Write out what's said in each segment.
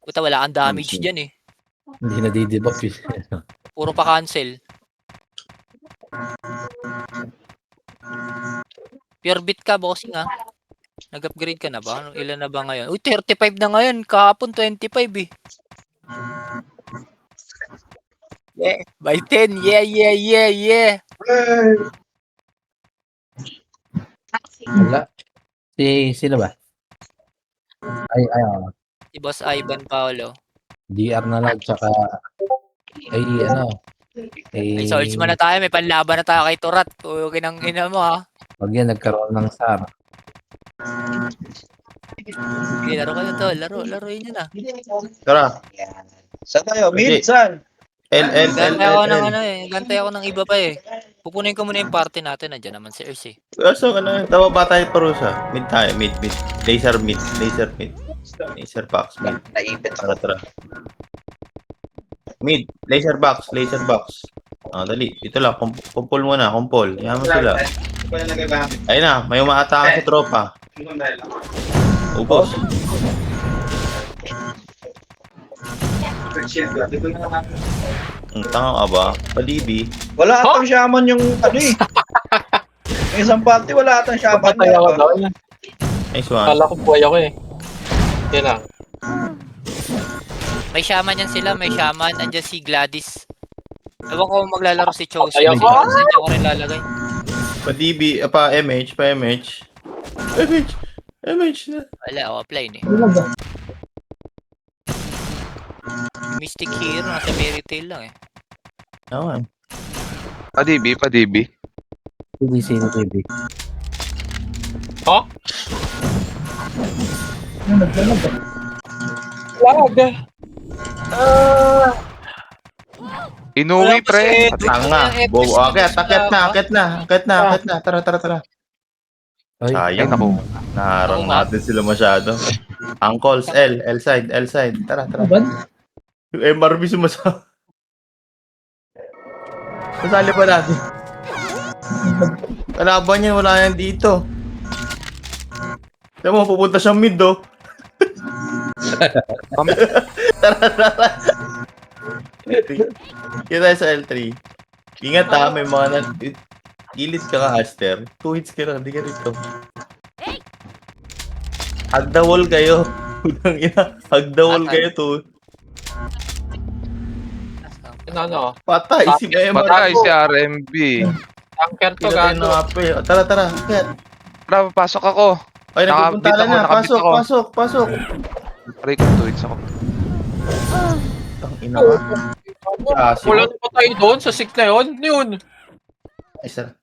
Puta, wala kang damage dyan eh. Hindi na di-debuff yun. Puro pa cancel. Pure bit ka, bossing ah. Nag-upgrade ka na ba? Ilan na ba ngayon? Uy, 35 na ngayon. Kahapon 25 eh. Yeah. By 10. Yeah, yeah, yeah, yeah. Wala. Sino ba? Ay, Si Boss Ivan Paolo. DR na lang, tsaka ay Ay, swords man na tayo. May panlaban na tayo kay Turat. Huwag kinang ina mo ha. pag yan nagkaroon ng SAR. Okay, laro ka na to. Laruin nyo na. Tara. Saan tayo? Hindi. Minsan. Gantay ako ng gantay ako ng iba pa eh. Pupunin ko muna yung party natin. Nandiyan naman si Ersi. So, tawa ba tayo parusa? Mid tayo, mid. Laser mid. Laser box, mid. Naipit Tara, ako. tara. Mid. Laser box. Dali. Ito lang. Kumpol muna. Kumpol. Yaman sila. Ayun na. May umaatake sa tropa. Ubos. Ang tanga ka ba? Palibi. Wala atang shaman yung ano eh. Yung isang party wala atang shaman. Patay ako daw. Nice one. Kala ko buhay ako eh. Yan lang. May shaman yan sila. May shaman. Nandiyan si Gladys. Ewan ko kung maglalaro si Chosen. Patay ako. Saan niya ko rin lalagay? Pa-DB, MH. MH na. Wala, offline eh. Mystic Hero. Nasa Fairy Tail lang eh. Naman. Pa-DB. Hindi sino TV. Ha? Lag. Inuwi, pre. Tanga. Akit na. Tara. Ay, Ay, Sayang. naku. Naharang natin sila masyado. Uncles, L side. Tara. Yung MRB sumasama. Masali pa natin. Kalaban yan, wala yan dito. Diyan mo, pupunta siyang mid, oh. Tara. Kita tayo sa L3. Ingat ha, may mga gilid ka ka, Aster. 2 hits ka lang, hindi ka rito. Hug the wall kayo. Hug the wall kayo to. Ano? Patay si Memo. Patay si RMB. Tanker to Tara, gago. Tara. Kaya. Tara, pasok ako. Ay, nagpupuntalan na. Nakabit ako. Pasok. Pre, ko 2 hits ako. Ang ina ka. Wala na pa tayo doon sa sick na yun. Ay, sir.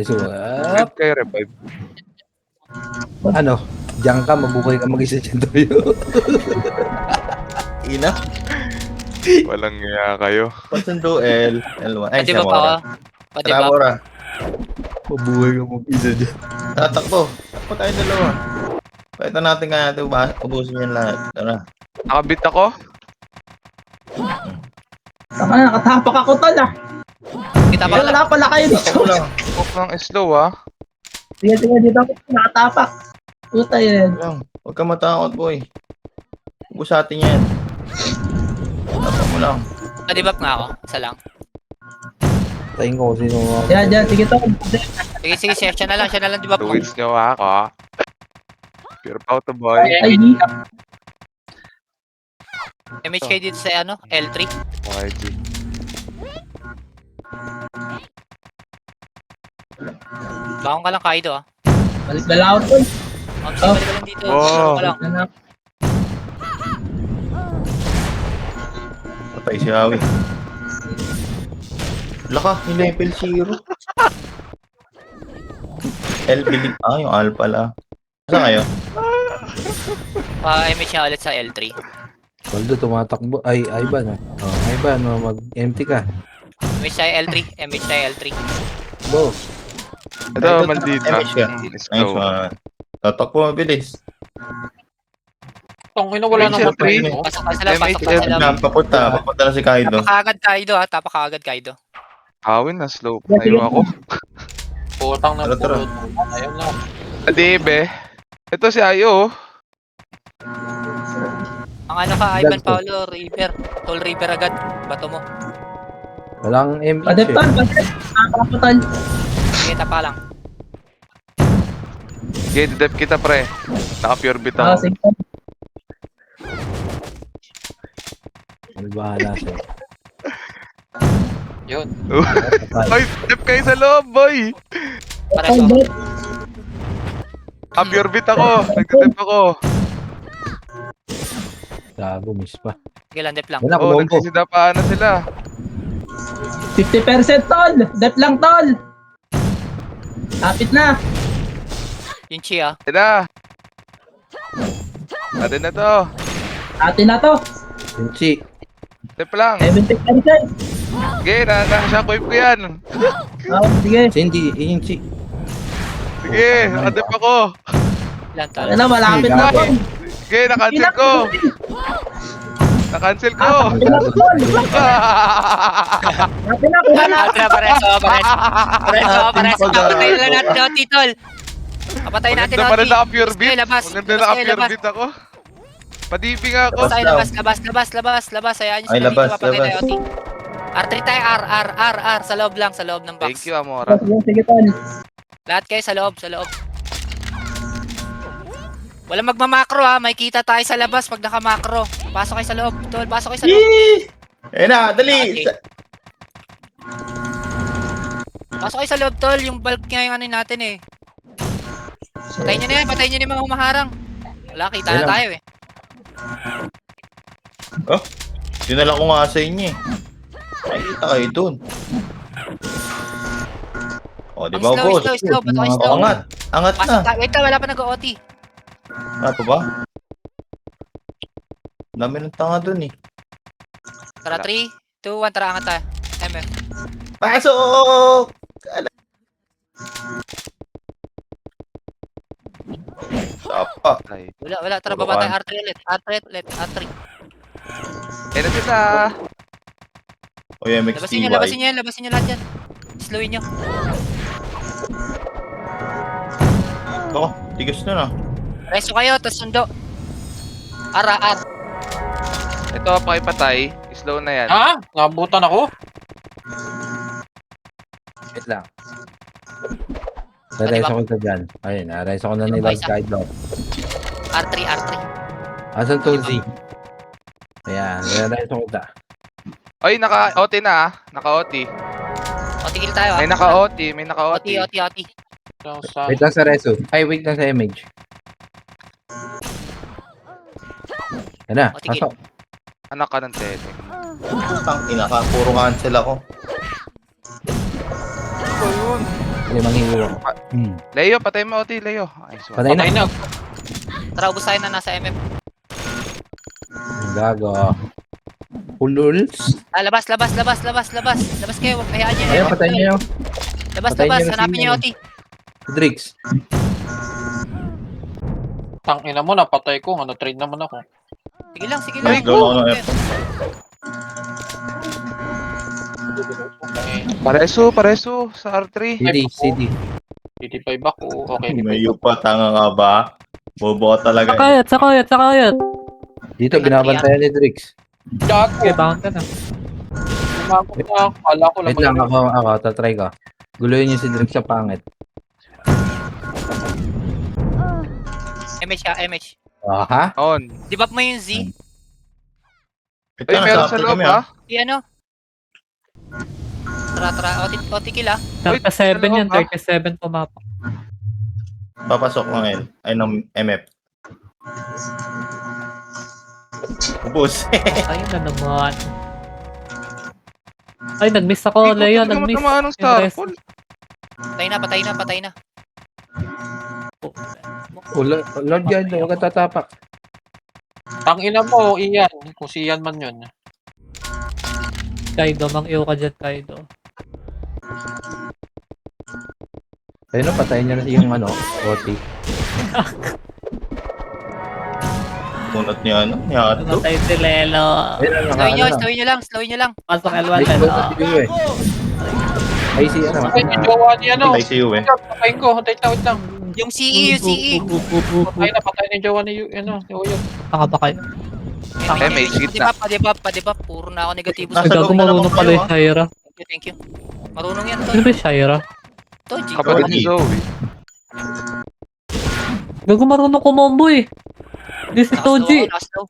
so, Wait kayo, revive. ano? Diyan ka, mabuhay ka mag-isa dyan tayo. Ina. Walang nga kayo. Pasundo L1. Ay, Pwede ba pa ako? Pwede ba? Tara, Mabuhay ka mag-isa dyan. Tatakbo. Takbo tayo dalawa. Pakita natin kaya natin ubusin yan lahat. Tara. Nakabit ako. Nakatapak ako tol ah. Kita pa Wala lang. pala kayo dito. Takbo lang. Off ng slow, ah. Sige dito ako nakatapak. Puta yan. Lang. Huwag ka matakot, boy. Ubus atin yan. Takbo mo lang. Padibap nga ako. Isa lang. Tayin ko kung sino nga. Yan, sige to. Sige, siya na lang dibap 2 mo. hits nyo ako. Pure pauto, boy. Ay, MHK dito sa L3. YG. Bakong ka lang Kaido ah. balik na lang ako tol. Balik ka lang dito. Oh. Laro ka lang. Ano? Patay si Awi. Laka, level 0. L bilig. Yung Al pala. Saan kayo? MH niya ulit sa L3. Waldo, tumatakbo. Ay, Ivan ah. Ivan, mag-empty ka. MH sa L3. MH sa L3. Bo. Ito, maldita. MH ka. Let's Nice go. one. Tatakbo, mabilis. Tangina wala nang Siyempre. matay. Pasok ka sila. Papunta na si Kaido. Tapakagad Kaido ah. Tapakagad Kaido. Awin na slow. Tayo ako. Putang na Tara, tara. pulot. Ayun lang. Adibe. Ito si Ayo. Ang ano ka, Ivan Ganto. Paolo, River. Tol River agad. Bato mo. Walang MH Padep eh. tol, padep. Nakakaputan. Sige, tapa lang. Okay, didep kita pre. Naka-pure beat Ah, ako. sige tol. Ano bahala sa'yo? Yun. Ay, didep kayo sa loob, boy! Pares Tol, mo. bet. Pure beat ako. Nagdidep ako. Gago, miss pa. Sige lang, dep lang. Wala, Oh, kumombo. nagsisidapaan na sila. 50% tol. Dep lang tol. Kapit na. Yung Chi ah. Yan na. Atin na to. Atin na to. Pinchi. Dep lang. 70%. Sige, na-shockwave ko yan. Ah, sige. Cindy, Inchi. Sige, nakadep ako. Ilan tol? Ano, malapit na tol. Sige, na-cancel ko. Na-cancel ko. Atin na tol. Atin na, kuha na. Atra, pareso. Kapatay na lang natin Oti, tol. Kapatay natin Maganda pa rin Oti. naka-pure beat. Labas. Maganda Labas kayo, naka-pure labas. beat ako. Padiping ako. Labas tayo, labas. Hayaan nyo Ay, sila dito, labas, papatay tayo labas. Oti. R3 tayo, R. Sa loob lang, sa loob ng box. Thank you, Amora. Sige tol. Lahat kayo sa loob. Wala magmamakro ha, may kita tayo sa labas pag nakamakro. Pasok kayo sa loob, tol. Pasok kayo sa loob. Ayun na, dali! Pasok kayo sa loob, tol. Yung bulk nga yung ano natin eh. Patayin nyo na yan, patayin nyo na yung mga humaharang. Wala, kita na Ayun. tayo eh. Dinala ko nga sa inyo eh. Nakikita kayo dun. O, di ba, Ang boss? slow. Bato kayo slow. O, angat na. Pasok tayo. Wait lang, wala pa nag-OT. Ano ba? Dami ng tanga dun eh. Tara, 3, 2, 1, tara, angat tayo. MF. Pasok! Sapa. Ay. Wala, tara, baba tayo. R3 ulit. R3. Eh, na sila. O, yung MXTY. Labasin nyo lahat yan. Slowin nyo. Ako, tigas na na. Reso kayo, tapos sundo. R. Ito, pakipatay. Slow na yan. Ha? Nabutan ako? Wait lang. Narais ako sa dyan. Ayun, narais ako na nila guide dog. R3. Asan Tulsi? Ayan, narais ako sa. Ay, naka-OT na ah. Naka-OT. O, tigil tayo ha. May naka-OT. May naka-OT. OT. Wait lang sa Reso. Ay, wait lang sa image. Yan na, O, tigil. pasok. Anak ka ng tete. Tang ina ka, puro cancel ako. Ano yun? Hindi, manghihiwa ko. Leo, patay mo OT, Leo. Ay, so. Patay na. Patay na. Tara, ubus tayo na nasa MF. Gago. Pululs. Labas kayo. Hayaan nyo. Ayun, patay niyo. Labas. Patayin nyo na Hanapin si nyo yung OT. Drix. Tangina mo, napatay ko. Ano, trade naman ako. Sige lang. Ay, go ako ng F. Pareso sa R3. CD. 85 ako. Okay. May pa, tanga ka ba? Bobo ka talaga eh. Sakayat. Dito, binabantayan ni Drix. Gago. Bound ka na. Umabot na ako. Kala ko lang. Wait lang, ako, tatry ko. Guluhin niyo si Drix sa pangit. MH. Ha? On. Di ba mo yung Z? Ito Ay, na, meron sa sa akin loob kami ah. Di ano? Tara. OT kill ah. 37 yan, Wait, 37 pumapa. Papasok ng L. Ay, ng MF. Ubus. Ayun na naman. Ay, nag-miss ako, Leo, nag-miss. Anong Yung star? rest. Patay na. Lord God, huwag ka tatapak. Tangina mo, Ian. Kung si Ian man yun. Kaido, mang-iyo ka dyan, Kaido. Ayun na, patayin niyo na yung OT. Tunot niya, niya ito. Namatay si Lelo. Ayun na, Slowin nyo lang. Pasok L1, Ay, Lelo. Ay, si Ay, yung jowa niya, no? Ay, see you eh. Patayin ko. Wait lang. Yung CE, yung CE. Patay na yung jowa ni Uyot. Tanga ba kayo? MH, gitna. Padibap. Puro na ako negatibo Nasa sa Gago loob na marunong naman pala kayo, yung Shaira. Thank you. Marunong yan, Ano Tol. ba yung Shaira? Toji. Kapatid ni Zoe. Gago marunong kumombo eh. Hindi si Toji. Nakaslaw.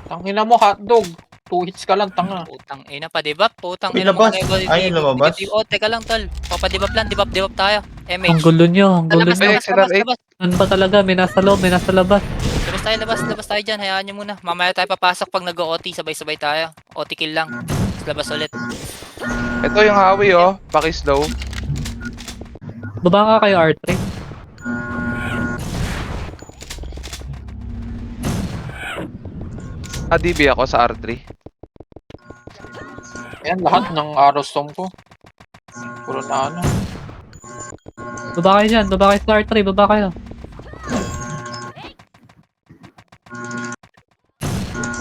Tangina mo, hotdog. 2 hits ka lang, tanga. Putang ina, padibap. Putang Uy, ina mo. labas. Ay, lumabas. Oh, teka lang, Tol. Papadibap lang. Dibap tayo. Ang MH. gulo nyo, ang gulo Labas, nyo. labas. Ano ba talaga? May nasa loob, may nasa labas. Labas tayo dyan. Hayaan nyo muna. Mamaya tayo papasok pag nag-OT. Sabay-sabay tayo. OT kill lang. Tapos labas ulit. Ito yung Hawi, oh. Paki-slow. Baba ka kayo, R3. DB ako sa R3. Ayan, lahat ng arrow storm ko. Puro na ano. Baba kayo dyan, baba kayo sa R3, baba kayo.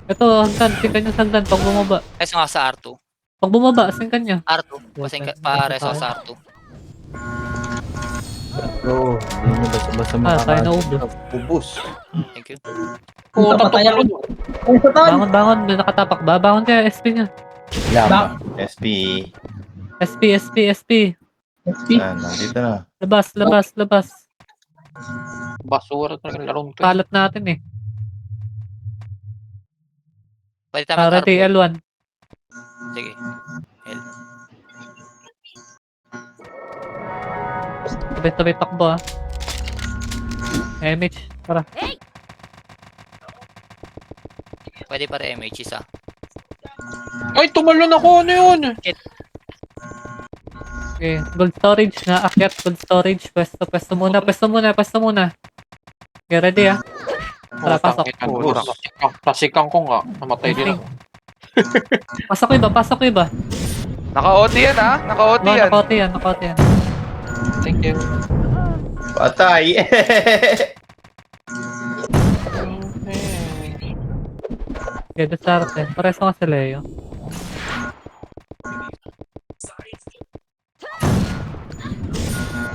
Ito, hagdan, singkan nyo sa hagdan pag bumaba. Ay, nga sa R2. Pag bumaba, singkan nyo. R2. Pares ako sa R2. Oo, hindi nyo basta-basta Tayo na ubos. ubus. Thank you. Puta, Patay ako. tumalon. Ay, sa tol. Bangon, may nakatapak ba? Bangon kayo, SP nyo. Lamang. SP. SP. SP. Yan, nandito na. Labas. Basura talaga laron ko. Kalat natin eh. Pwede tayo mag-R2. Ready, L1. Sige. L. Sabay-sabay takbo ah. MH, tara. Pwede para MH isa. Ay, tumalon ako. Ano yun? Okay, gold storage na akyat, gold storage. Pwesto muna. Okay, ready ah. Tara, pasok. Klasikan ko nga. Namatay din ako. Pasok ko iba. Naka-OT yan, ha? Naka-OT yan. Nakakote yan. Thank you. Patay. Okay, desarte. Pares nga si Leo.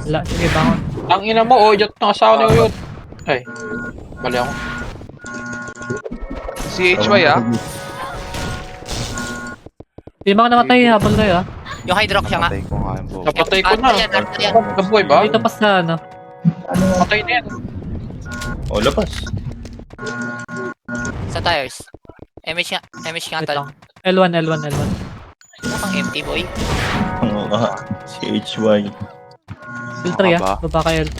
Wala, sige, bangon. Ang ina mo, Uyot. Nakasawa ni Uyot. Ay, bali ako. CHY, ha? Di ba ka namatay habol kayo ah? Yung Hydrox siya nga. Patay ko nga yung bow. Napatay ko na. Arthur yan. Nabuhay ba? Dito pa sa ano. Patay na yan. O, labas. Sa tires. MH nga Wait tal. lang. L1. Ano kang empty boy? Oo nga. CHY. L3 ah. Ba? Baba kayo L3.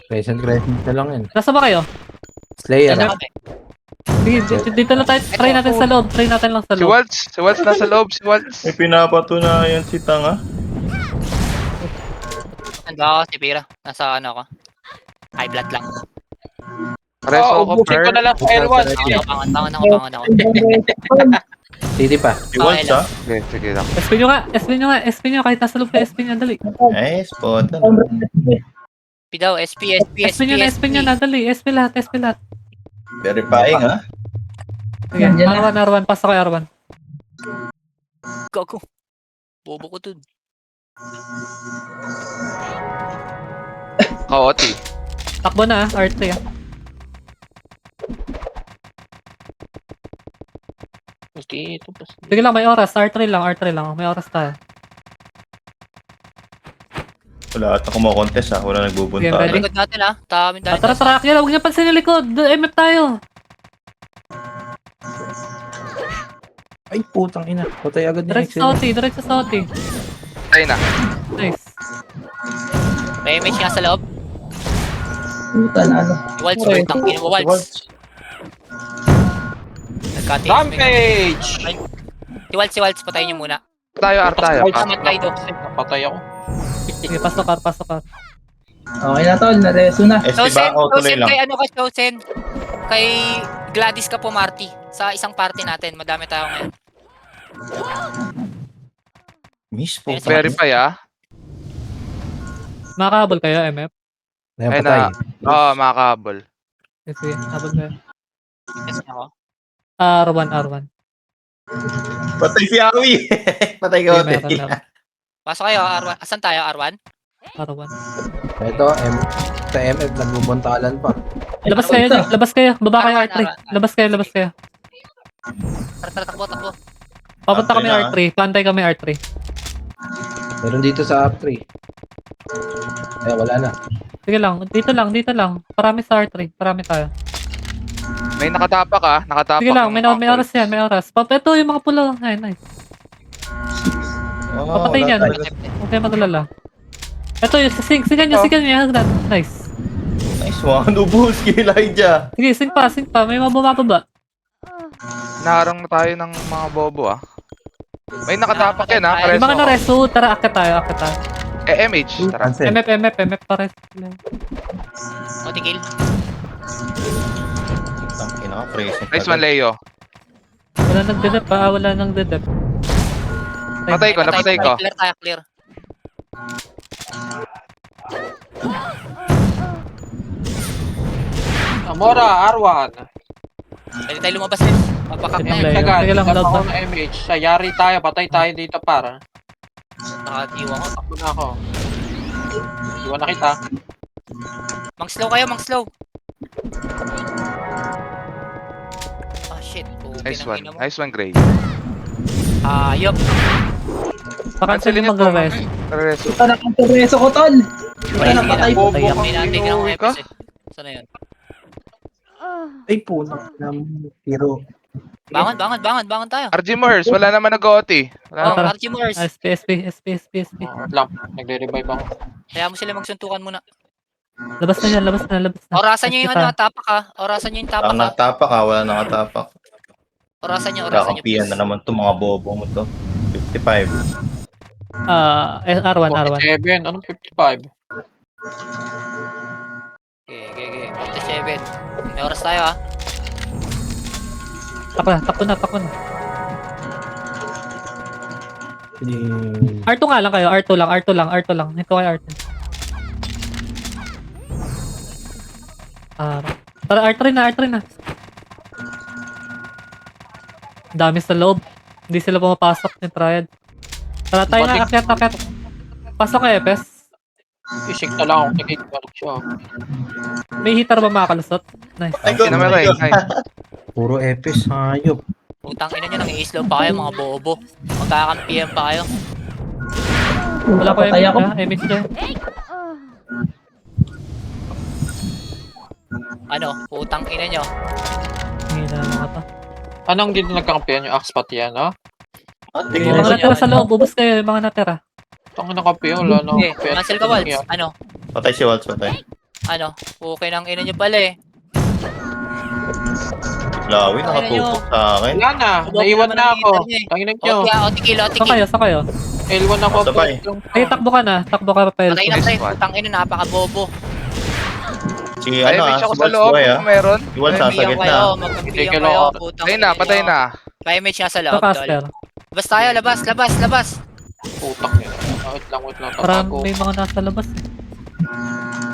Crescent na lang yan. Nasa ba kayo? Slayer. Diyan ah. kami. Sige, dito na tayo. Try natin sa loob. Si Waltz nasa loob, si Waltz. May pinapatunayan si Tanga. Nandun ako si Pira. Nasa ano ako. High blood lang. Reso ako, Ubusin ko per. na lang sa L1. Bangon ako. City pa. Si Waltz, ha? Okay, sige lang. SP nyo. Kahit nasa loob kayo, SP nyo. Dali. Eh, spot. SP daw. SP. SP nyo na. Dali. SP lahat. Verifying, ha? Sige, Yan na. R1. Pasok kayo R1. Gago. Bobo ko dun. Ka-OT. Takbo na ah. R3 ah. Dito, Sige lang, may oras. R3 lang. May oras tayo. Wala ata kumakontest, ha? Wala nagbubunta. Sige, ready? Likod natin ha. Dami. Tara. Huwag niyo pansin yung likod. MF tayo. Ay, putang ina. Patay agad ni Direct sa OT. Patay na. Nice. May MH nga sa loob. Puta na ano. Waltz. Tangin mo, Waltz. Nagkatiis. Rampage! Si Waltz. Patayin nyo muna. Tayo, R tayo. Patay daw. Patay ako. Sige, pasok ka. Okay na tol, nareso na. SP ba? O, tuloy lang. Kay ano ka, Chosen? Kay Gladys ka pumarty. Sa isang party natin. Madami tayo ngayon. Miss po. Verify, ha? Makakahabol kayo, MF. Ayan, Ay, patay. Oo, makakabol. Sige, habol kayo. Yes, ako. R1. Patay si Awi. Patay ka, Sige, Ote. meron na. Pasok kayo, R1. Asan tayo, R1? R1. Ito, sa MF, nagbubuntalan pa. Labas kayo, labas kayo. Baba kayo R1, R3. Labas kayo, labas kayo. Tara, takbo. Papunta kami R3 na, R3. Pantay kami R3. Meron dito sa R3. Eh, wala na. Sige lang, dito lang. Parami sa R3. Parami tayo. May nakatapak ah. Nakatapak. Sige lang, yung may mga oras yan, may oras. Ito yung mga pula. Ay, nice. Oh, Papatay wala niyan. tayo. Huwag kayo magalala. Ito yung sigan niya. Nice. Nice one. Ubus kay Elijah. Sige, sing pa. May mga bumababa. Naharang na tayo ng mga bobo ah. May nakatapak yan ah. Yung Kareso mga ako. na-reso, tara, akit tayo. MH. Tara. Cancel. MF, pares. Otikil. Tangina ka, present. Nice one, Leo. Wala nang dedep pa, wala nang dedep. Napatay ko. Clear tayo, clear. Amora, R1. Pwede tayo lumabas rin. Papakak na Sige, yun. Leo. Sige lang, Tagal, load ako na. ng MH. Sayari tayo, patay tayo dito para. Nakatiwa ko. Ako na ako. Iwan na kita. Mang slow kayo, mang slow. Ah, shit. Nice one. Nice one, Gray. Ayop. Pakancel Cancelin yung ito. mag-rest. Kareso. Ito na ang tureso ko, tol. Sige Ito na patay. na. Bobo Hindi kang natin ng inuwi ka. episode. Saan na yun? Ay, puno ng hero. Bangon tayo. RG Mors, wala naman nag-OT. Wala Oh, naman. tara. Archimers. SP. Oh, lang, nagre-revive ako. Kaya mo sila magsuntukan muna. Labas na yan. Orasan nyo yung SP ano, pa. tapak ha. Orasan nyo yung tapak Ang ha. natapak ha, wala nakatapak. Orasan nyo. Kakampihan na naman to mga bobo mo to. 55. R1. 47, anong 55? Okay. 47. May oras tayo ha. Takbo na. Hmm. R2 nga lang kayo, R2 lang. Ito kayo R2. Tara, R3 na. Dami sa loob. Hindi sila pumapasok ng triad. Tara tayo na, akyat. Pasok kayo, Epes. Isik na lang ako, nakikibalik siya. May hitter ba makalusot? Nice. Ay, good. Namatay. Nice. Puro epis, hayop. Putang ina nyo, nang-i-slow pa kayo mga bobo. Magkakampihan pa kayo. Wala ko Patay ako. image dyan. Ano, putang ina nyo. Hindi na mga to. Anong dito nagkakampihan yung Axpat yan, ha? Yung mga natira sa loob, ubos kayo yung mga natira. Itong nakampihan, wala na. Okay, cancel ka, Waltz. Ano, Patay si Waltz, patay. okay nang ina nyo pala eh. Lawi, nakatutok sa akin. Wala na, naiwan na ako. Tanginan nyo. Otikil. Saan kayo? L1 ako. Sabay. Ay, takbo ka pa, Pel. Patay na Nice pre, one. putang ina, napaka-bobo. Si Ay, ano may ah, siya ko si sa Waltz loob. boy ah. Kung meron. Si Waltz nasa Magkampihan gitna. kayo, magkampihan Tigil kayo. ako. Putang Patay na, ina patay nyo. na. May image nga sa loob, Sa tol. caster. Labas tayo, labas. Putak yun. Wait lang. Parang Tatago. may mga nasa labas.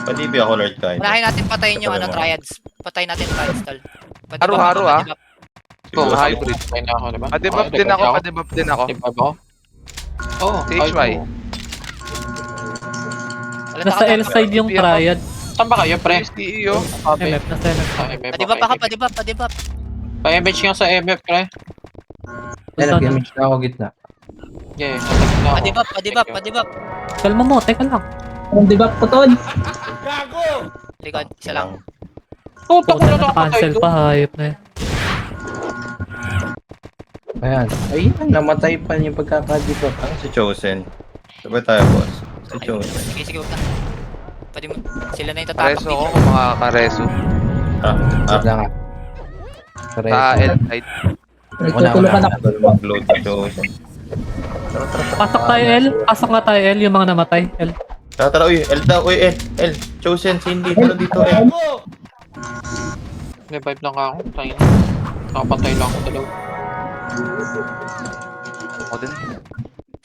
Palibi ako Lord kahit. Unahin natin patayin yung Patay mo. triads. Patayin natin triads, tol. Pati Haro-haro, ba, ah. pati ba? Si Go, Boss, hybrid. Patay na ako, diba? Padibab din ako. Revive ako? Oo. THY. Wala Nasa na L side yung triad. Saan ba kayo, pre? CEO. Sabi. MF, nasa MF. Sa MF. Padibap. Pa-image nga sa MF, pre. Ay, nag-image na ako gitna. Yeah, natag na ako. Padibap. Kalma mo, teka lang. Ang dibak ko, tol. Likod, isa lang. Putak ko na Cancel nakapatay pa, hayop na yun. Ayan. Ayun, namatay pa yung pagkakadibak. Ano si Chosen? Sabay tayo, boss. Si Chosen. Sige, huwag na. Pwede mo, sila na yung tatapak Kareso ako dito. kung makakareso. Wait lang ah. Sa Correct. L side. Nagtutulungan ako. Mag-load si Chosen. Pasok tayo, L. Pasok nga tayo, L. Yung mga namatay, L. Tara, uy, L daw, uy, L. Chosen, Cindy, tara dito, L. Revive lang ako. Tayo. Nakapatay lang ako dalawa. Ako din.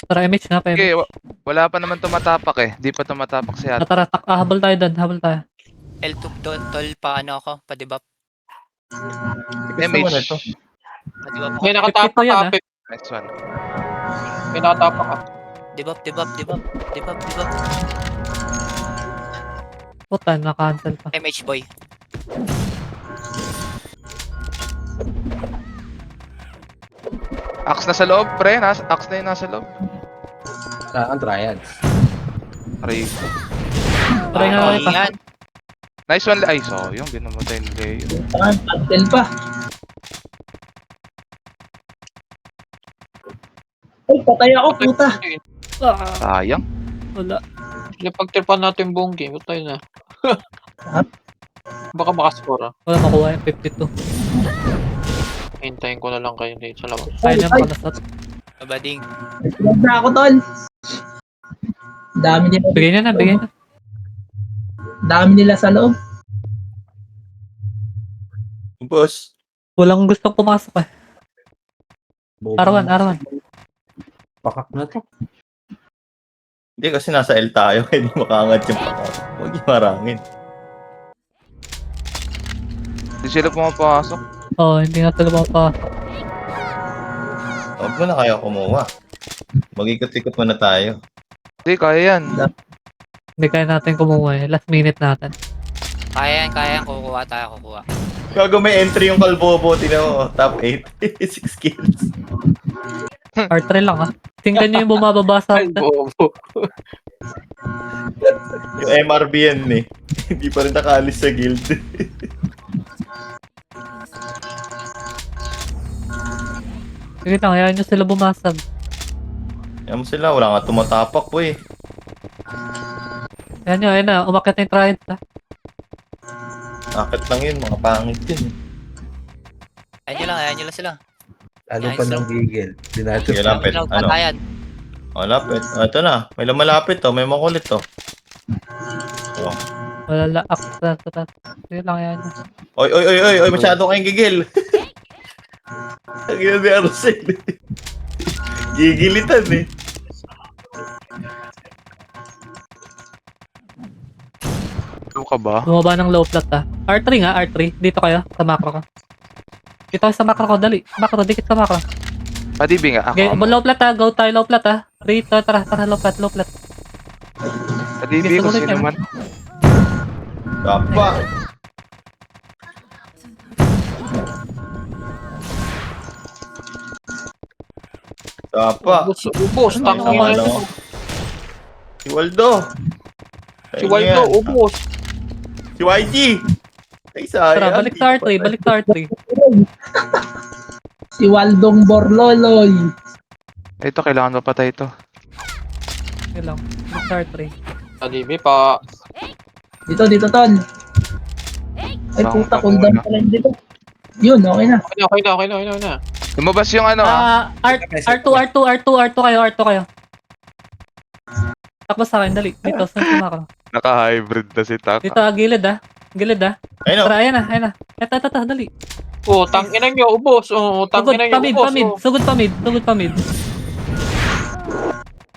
Tara, image nga, pa Okay, wala pa naman tumatapak eh. Di pa tumatapak si Ate. Tara, habol tayo doon, habol tayo. L2 tol, paano ako? Padibap. MH. Padibap ako. May nakatapak Ito yan, ka, Next one. May nakatapak ka. Debuff. Puta, na-cancel pa. MH boy. Axe na sa loob, pre. Axe na yung nasa loob. Saan triads? Aray. Try nga lang ito. Yan. Nice one. Ay, so yung binamatay ni Leo. Saan? Pantel pa. Ay, patay ako, puta. Sayang. Wala. Pagtripan natin buong game, tayo na. Baka makascore ah. Wala makuha yung 52. Hintayin ko na lang kayo dito sa labas. Kaya niya palasat. Bading. Huwag na ako, tol. Dami nila. Bigay niya na, bigay na. Dami nila sa loob. Boss. Walang gustong pumasok eh. Arwan. Pakak na to. Hindi kasi nasa L tayo, hindi makaangat yung pakak. Huwag yung marangin. Hindi sila pumapasok. Oo, hindi na sila mapasok. Huwag mo na kaya kumuha. Mag-ikot-ikot muna tayo. Hindi, kaya yan. Hindi kaya natin kumuha eh. Last minute natin. Kaya yan. Kukuha tayo. Gago may entry yung kalbobo, tinaw mo. Top 8. 6 kills. R3 lang ah. Tingnan niyo yung bumababa sa Ay, bobo. Yung MRB yan eh. Hindi pa rin nakaalis sa guild. Sige lang, hayaan nyo sila bumasag. Yan mo sila, wala nga tumatapak po eh. Ayan nyo, ayun na. Umakyat na yung triad ah. Akit lang yun, mga pangit yun. Ayan nyo lang sila. Lalo Nice, pa bro. ng gigil. Dinato. Sige, lapit. Ano? Patayan. Oh, lapit. Oh, ito na. May lumalapit to. May makulit to. Oh. Wala la. Sige lang, hayaan nyo. Oy, masyado kayong gigil. Ang ina ni Arcel. Gigilitan eh. Ano ka ba? Bumaba ng low flat ah. R3 nga, R3. Dito kayo, sa macro ko. Dito kayo sa macro ko, dali. Macro, dikit sa macro. Padibi nga ako. Okay, low flat ah. Go tayo, low flat ah. Rito, tara, low flat. Padibi kung Gusto ko sino rin, man. Kapa. Kapa. Ubos. Tangin Tama na. lang ako. Si Waldo. Si Waldo, ubos. Si YG. Ay, sayang. Tara, balik sa R3, balik sa R3. Si Waldong Borloloy. Ito, kailangan mapatay ito. Okay lang, balik sa R3. Alibi pa. Dito, tol. Ay, puta, cooldown pala yun dito. Yun, okay na. Okay na. Lumabas yung ano ah. R2 kayo. Tapos sa akin, dali. Dito, saan si macro? Naka-hybrid na si Taka. Dito, gilid ah. Ayun o. Tara, ayan na. Ito, dali. Oh, tangin nyo, ubos. Oh, Sugod, tangin nyo, ubos. pamid. Sugod pamid.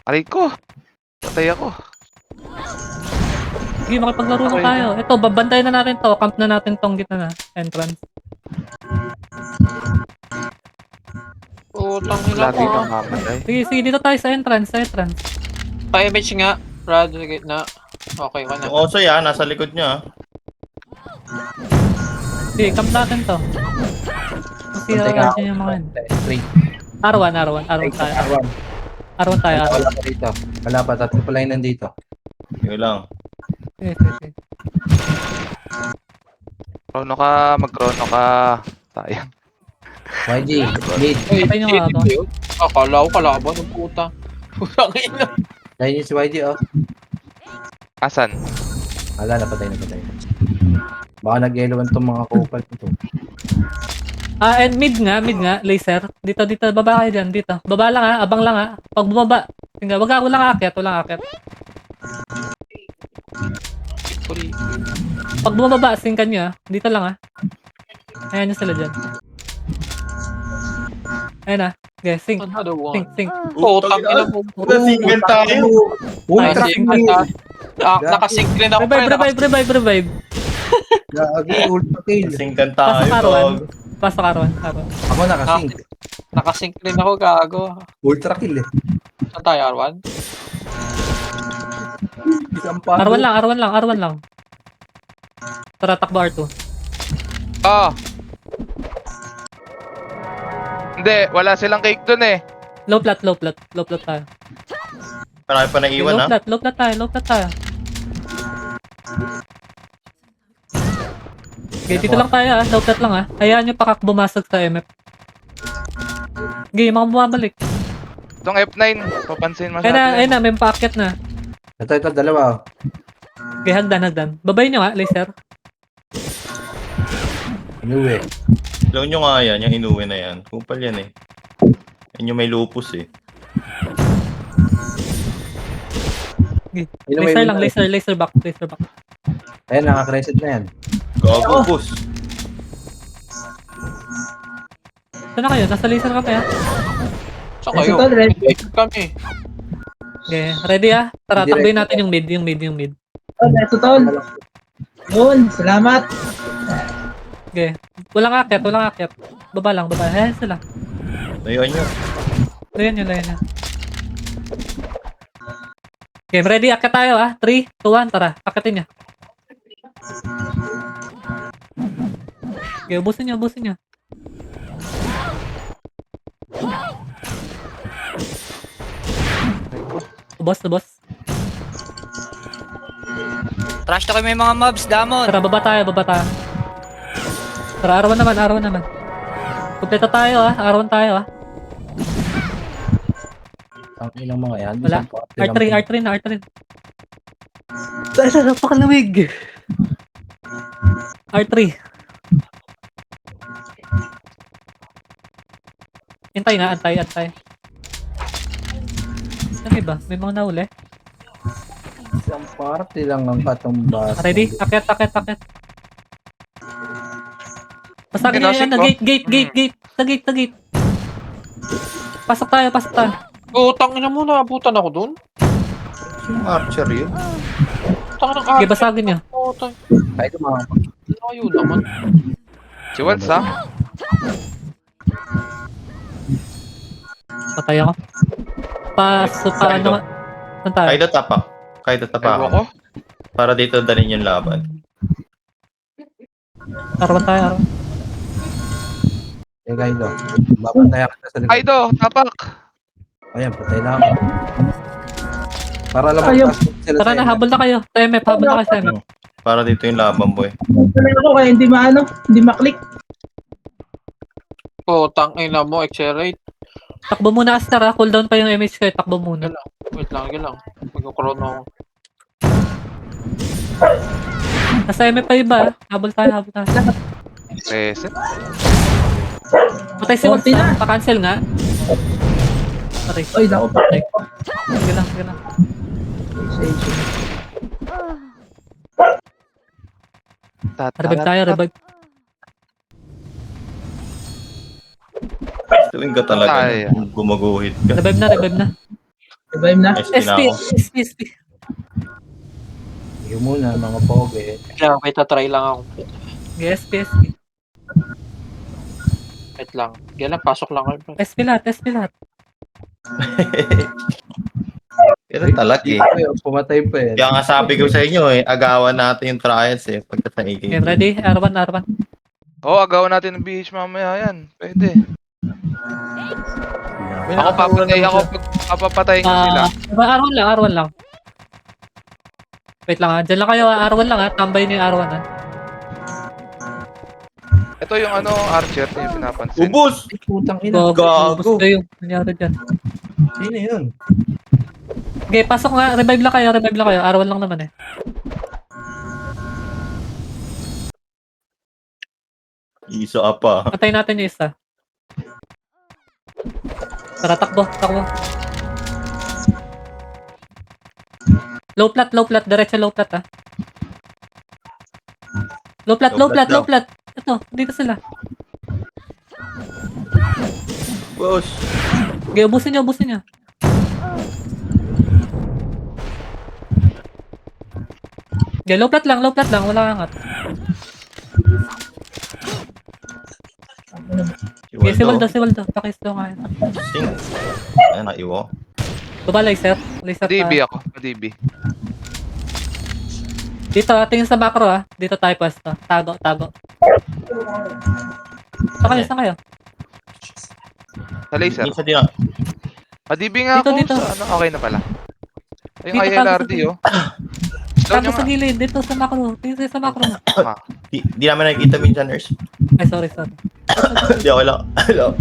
Aray ko. Patay ako. Sige, makipaglaro na tayo. Ito, babantayan na natin to. Camp na natin tong gitna na. Entrance. Oh, tangin na Lagi ko. kang mamatay. Sige, dito tayo sa entrance. Pa-image nga. Brad, na. Okay ka na. Yung oso yan, nasa likod niya. Sige, camp natin to. Masira natin yung mga yun. Straight. R1 tayo. R1 tayo. Wala pa dito. Wala pa. Tatlo pala yun nandito. Yun lang. Sige. Mag-chrono ka. Sayang. YG. Mid. Patay nyo nga ako. Akala ko kalaban ng puta. Tangin na. Dahil yung si YG oh. Asan? Ala, napatay. Baka nag-elowan tong mga kupal nito. And mid nga. Laser. Dito. Baba kayo dyan. Dito. Baba lang ha. Abang lang ha. Pag bumaba. Tingnan. Wag ako lang aakyat. Pag bumaba, singkan nyo ha. Dito lang ha. Ayan nyo sila dyan. Ayan ha. Okay, sing. Another one. Sing. Oh, tangin na mo. Nasingan tayo. Nakasync rin ako. pre. Revive. Gagi, ultra kill. Nasingan Pasok tayo, Arwan. dog. Pasok Arwan. Ako nakasync. Nakasync rin ako, gago. Ultra kill eh. Saan tayo, R1? Isang pa. R1 lang, R1 lang, R1 lang. Tara, takbo R2. Ah. Hindi, wala silang cake dun eh. Low plat tayo. Marami pa naiwan, ha? Low plat tayo. Okay, dito lang tayo low plat lang Hayaan nyo pakak bumasag sa MF. Okay, mga bumabalik. Itong F9, papansin masyado. Ayun na, may paakyat na. Ito, dalawa. Okay, hagdan. Babayin nyo laser. Inuwi. Alam nyo nga yan, yung inuwi na yan. Kupal yan eh. Yan yung may lupus eh. Laser back. Ayan, nakakreset na yan. Gago, boss. Saan na kayo? Nasa laser kami Saan Ay, kayo? si Tol, ready? Kami. Okay, ready Tara, Direct. takboy natin yung mid. Tol, reto, Tol. Yun, salamat. Okay. Walang akyat. Baba lang. Ayan sila. Ayun nyo. Layan nyo. Okay, ready? Akyat tayo 3, 2, 1, tara. Akyatin niya. Okay, ubusin niya. Ubos. Trash to kayo may mga mobs, damon. Tara, baba tayo. Tara, R1 naman. Kompleto tayo R1 tayo Ang ilang mga yan. Wala. isang party lang. R3 na. Dahil napakalamig. R3. Antay. Ano ba? May mga nahuli. Isang party lang ang katumbas. Ready? Akyat. Pasagin niya yan. Gate. Sa gate. Pasok tayo. Utang ina mo, naabutan ako dun. Yung archer yun. Utang ng Okay, basagin niya. Utang. Kahit yung mga Layo naman. Si Waltz ha? Patay ako. Paano nga? Saan tayo? Kahit tapak Ewan ako. ko. Para dito dalhin yung laban. R1 tayo. Eh, Kaido. Babantaya ka sa likod. Kaido, tapak. Ayan, patay na ako. Para lang Ayaw. magpasok sila Tara na, habol na kayo. Sa MF, habol na kayo sa MF. Para dito yung laban, boy. Tuloy ako kaya hindi maklik. Utang ina mo, accelerate. Takbo muna, Astar cooldown pa yung MH kayo. Takbo muna. Wait lang. Magkakaroon ako. Nasa MF pa iba. Habol tayo. Reset. Patay si Waltz Konti na. Pa-cancel nga. Patay. Oy, naku pa. Sige lang. Revive. Tuwing ka talaga Ay. gumaguhit ka. Revive na. Revive na. SP na ako. SP. Yung muna, mga poge. Kaya wait, try lang ako. SP. Wait lang. Yan lang, pasok lang kayo. SP lahat. Yan talaga eh. Pumatay pa eh. Kaya nga sabi ko sa inyo agawan natin yung trials pagka sa AK. Okay, ready? R1. Oo, agawan natin ng BH mamaya yan. Pwede. Ako papapatayin ko sila. R1 lang. Wait lang Diyan lang kayo R1 lang Tambay niyo yung R1 Ito yung archer na yung pinapansin. Ubus! Putang ina. Gago. Gusto yung nangyari dyan. Sino yun? Okay, pasok nga. Revive lang kayo. R1 lang naman Iso apa. Patay natin yung isa. Tara, takbo. Low plat. Diretso low plat Low plat. Ito, dito sila. Boss. Okay, ubusin niyo. Okay, low plat lang. Wala angat. Okay, si Waldo. Pakis daw nga. Sing. Ay, naiwo. Baba laser. Laser Pa-DB tayo. ako. Pa-DB. Dito, tingin sa macro Dito tayo pwesto. Tago. Saan kayo? Sa laser. Minsan din ako. Pa-DB nga Dito, ako. dito. Sa ano, okay na pala. Ayun, Dito, ILRD tago oh. Down Tago yung sa gilid. Dito sa macro. Tingin sa macro mo. Di namin nakikita minsan, nurse. Ay, sorry. Di ako lang. Hello.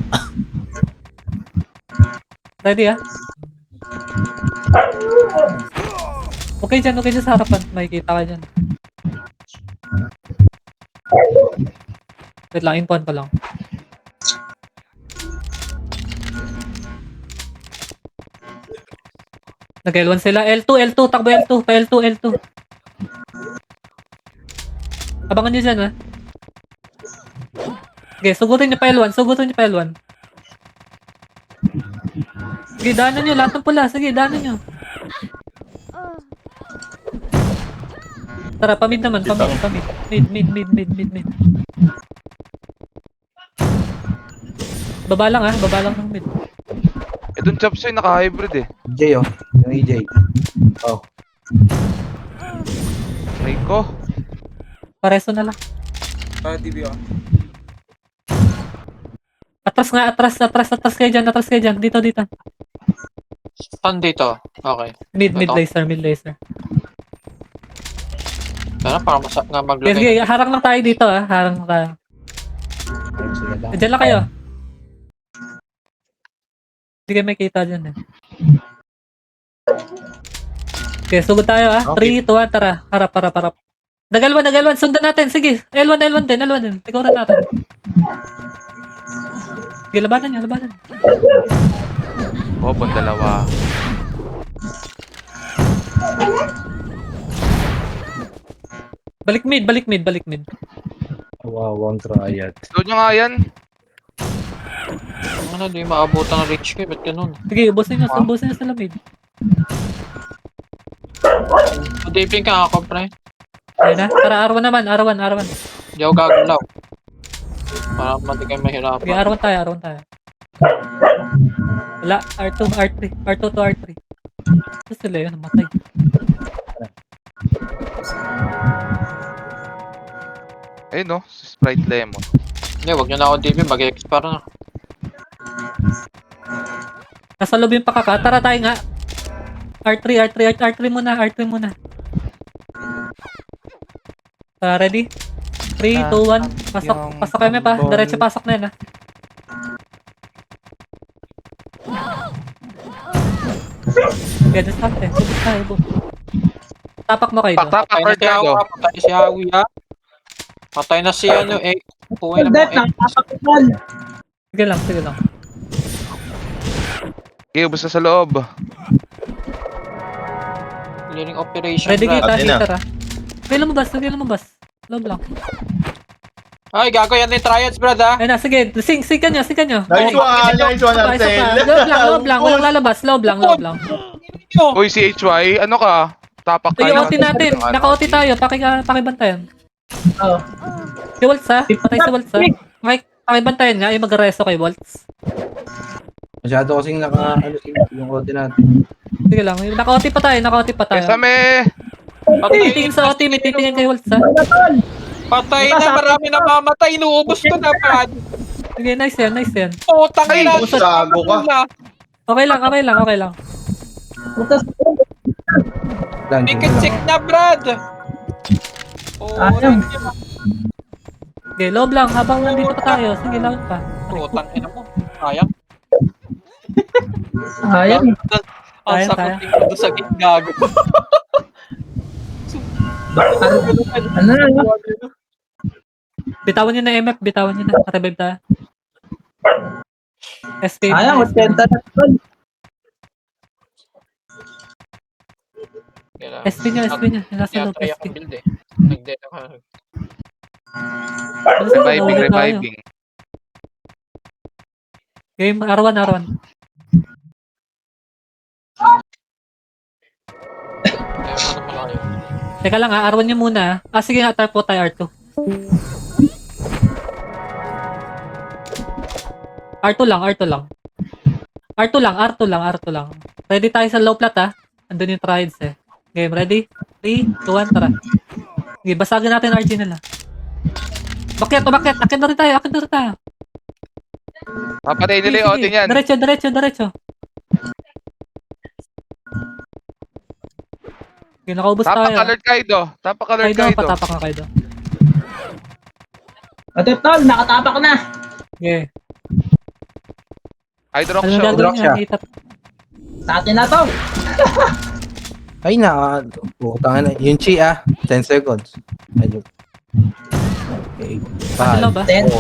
Ready Okay dyan sa harapan. Makikita ka dyan. Wait lang, inpuan ko lang. Nag-L1 sila. L2, takbo L2. Pa L2. Abangan nyo dyan Okay, sugutin nyo pa L1. Sige, daanan nyo. Lahat ng pula. Sige, daanan nyo. Tara, pamid naman. Pamid. Mid. Baba lang ng mid. Eh, dun Chapsoy, naka-hybrid eh. EJ oh. Yung EJ. Oh. Rico. Pareso na lang. Atras kayo dyan. Dito. Saan dito? Okay. Mid Ito? laser. Sana parang masap nga maglagay. Sige, harang lang tayo dito Harang lang tayo. Ayun sila lang. Diyan lang kayo. Hindi kayo makita dyan Okay, sugod tayo 3, 2, 1, tara. Harap. Nagalwan. Sundan natin. Sige. L1 din. Tiguran natin. Sige, labanan nyo. Bobon, dalawa. Balik mid. Wawang triad. Doon nyo nga yan. Ano, di maabutan ng reach ko. Ba't ganun? Sige, ubusin nyo sa lamid. Madipin ka ako, pre. Ayun na. Tara, R1 naman. R1. Hindi ako gagalaw. Para mati kayo mahirapan. Sige, R1 tayo. Wala. R2 to R3. Ito sila yun. Namatay. Ayun no, si Sprite Lemon. Hindi, wag nyo na ako DP. Mag-expire na. Nasa loob yung pakaka. Tara tayo nga. R3 muna. Ready? 3, 2, 1. Pasok kami pa. Diretso pasok na yan Ganda sa atin. Subit tayo, bo. Tapak mo kayo. Tapak, Patay na si Ricardo. Hawa. Patay na si Hawi, ha? Patay na si ano, eh. Puwi na Death mo, lang, papakutol. Sige lang. Okay, basta sa loob. Clearing operation. Ready Brad. kita, Atin na. hitter Okay, lumabas. Loob lang. Ay, gago yan yung triads, brad, ha? Ayun na, sige. Sing ka nyo. Nice one, Isa Arcel. pa. Loob lang. Walang lalabas. Loob lang. Uy, si HY, ano ka? Tapak Ito yung tayo. OT natin. Naka-OT tayo. Pakibantayan. Oh. Si Waltz Patay si Waltz Pakibantayan nga. Yung mag-reso kay Waltz. Masyado kasing yung OT natin. Sige lang. Naka-OT pa tayo. Kesame! Titingin sa OT. May titingin kay Waltz Patay na, marami na mamatay. Inuubos ko na, brad. Sige, nice yan. Putang ina. gago ka. Okay lang. Putas. Ticket check na, brad. Ayun. Sige, loob lang. Habang nandito pa tayo. Sige, lawan pa. Putang ina mo. Sayang. Ayun. Ang Sayang, sakot sayang. din ko doon sa gago. Ano na? Bitawan nyo na MF. Revive tayo. Escape. Ayun, magpenta na tol. SP nyo. Nasa loob. Kaya SP. ka build, eh. Nag-dead ako. Reviving. Game R1. Ayaw ko na malayo. Teka lang R1 nyo muna. Sige nga, tayo po tayo R2. R2 lang. R2 lang, R2 lang, R2 lang. Ready tayo sa low plat ah. Andun yung triads eh. Game, ready? 3, 2, 1, tara. Okay, basagin natin RG nila. Bakit, umakyat. Akin na rin tayo, akin na rin tayo. Papatay nila yung Otin yan. Diretso, diretso, diretso. Okay, nakaubos tayo. Tapak alert Kaido. Tapak alert Kaido, Kaido. patapak na Kaido. Ate tol, nakatapak na. Okay. Hydrox Anong show. gagawin Drop niya? siya. Hitap. Sa atin na to. Ay na, putang na. Yung chi 10 seconds. Medyo. Okay. Ano 5, ba? 10.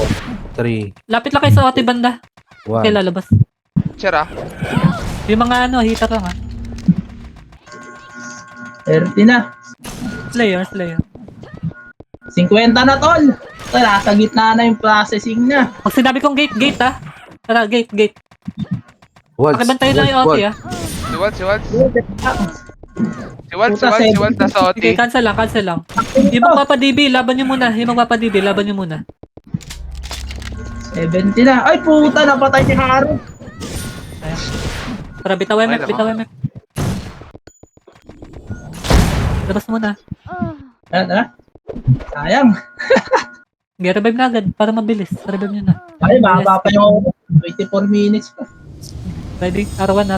4, 3, Lapit lang kayo sa ate banda. Okay, 1. lalabas. Sira. Yung mga ano, hitter lang ah. 30 na. Slayer. 50 na tol. Tol, nasa gitna na yung processing na. Pag sinabi kong gate ah. Tara, gate. Waltz. Pakibantay lang yung OT ah. Si Waltz. Puta, Nasa OT. Okay, cancel lang. Yung magpapa-DB, laban nyo muna. 70 na. Ay puta, napatay si Haru. Ayan. Tara, bitawin Ay, Mek. naku. Labas muna. Ano? Sayang. Okay, revive na agad para mabilis. Revive nyo na. Ay, mahaba pa yung 24 minutes pa. Ready? R1.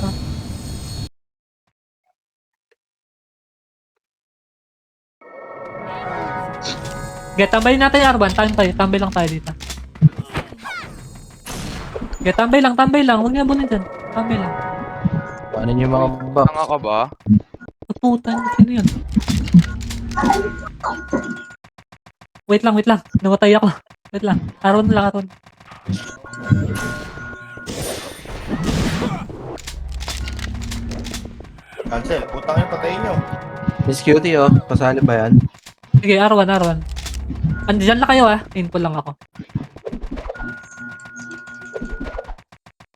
Okay, tambayin natin yung R1. Tambay lang tayo dito. Okay, tambay lang. Huwag niya bunin dyan. Tambay lang. Paano yung mga box? Tanga ka ba? Putan, sino yun? Wait lang. Namatay ako. Wait lang. R1 lang. Cancel. Putang yung patayin nyo. Miss Cutie pasali ba yan? Sige, R1. Andiyan lang kayo Info lang ako.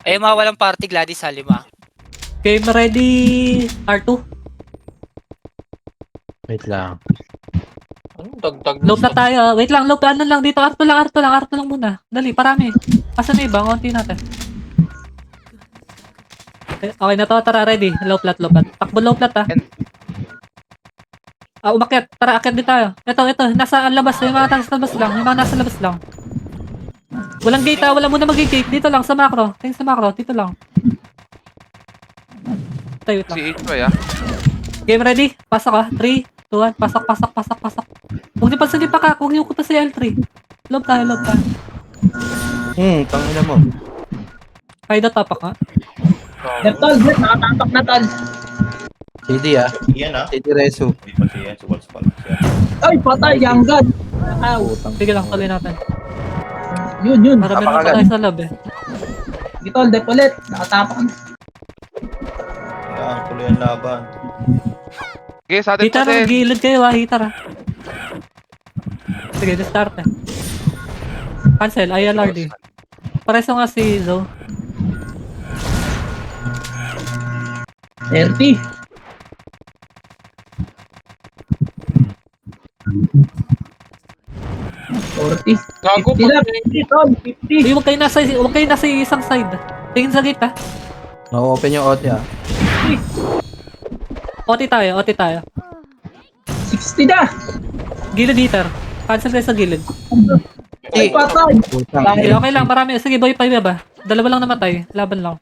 Eh, mga walang party, Gladys, sa 5. Game ready. R2. Wait lang. Anong dagdag Loop na tayo. Wait lang, loop. Ano lang dito? R2 lang muna. Dali, parami. Asan na iba? Konti natin. Okay na to. Tara, ready. Low plat. Takbo low plat umakyat. Tara, akyat din tayo. Ito. Nasa labas. Yung mga nasa labas lang. Walang gate wala muna mag-gate. Dito lang, sa macro. Tingin sa macro. Dito lang. Wait lang. Si H-Boy Game ready? Pasok 3, 2, 1. Pasok. Huwag niyo pansinin pa ka. Huwag niyo kuta si L3. Loob tayo. Tangina mo. Kaido tapak nga. Tol, nakatapak na tol. CD Yan CD Resu. Hindi pa siya. Si Waltz pala. Ay, patay, young god. Ow. Putang. Sige lang, tuloy natin. Yun. Para meron pa tayo sa lab Sige tol, dep ulit. Nakatapak na. Yan. Tuloy ang laban. Okay, sa atin Hitar, gilid kayo hitar Sige, start Cancel, ILRD. Pareso nga si Zo. 30. Gago 50 pa. na, 50 tol, 50. Huwag kayo nasa isang side. Tingin sa gate Na-open yung OT OT tayo. 60 na. Gilid hitar. Cancel kayo sa gilid. Ay, patay. Putang. Sige, okay lang, marami. Sige, boy, pa ba? Dalawa lang namatay. Laban lang.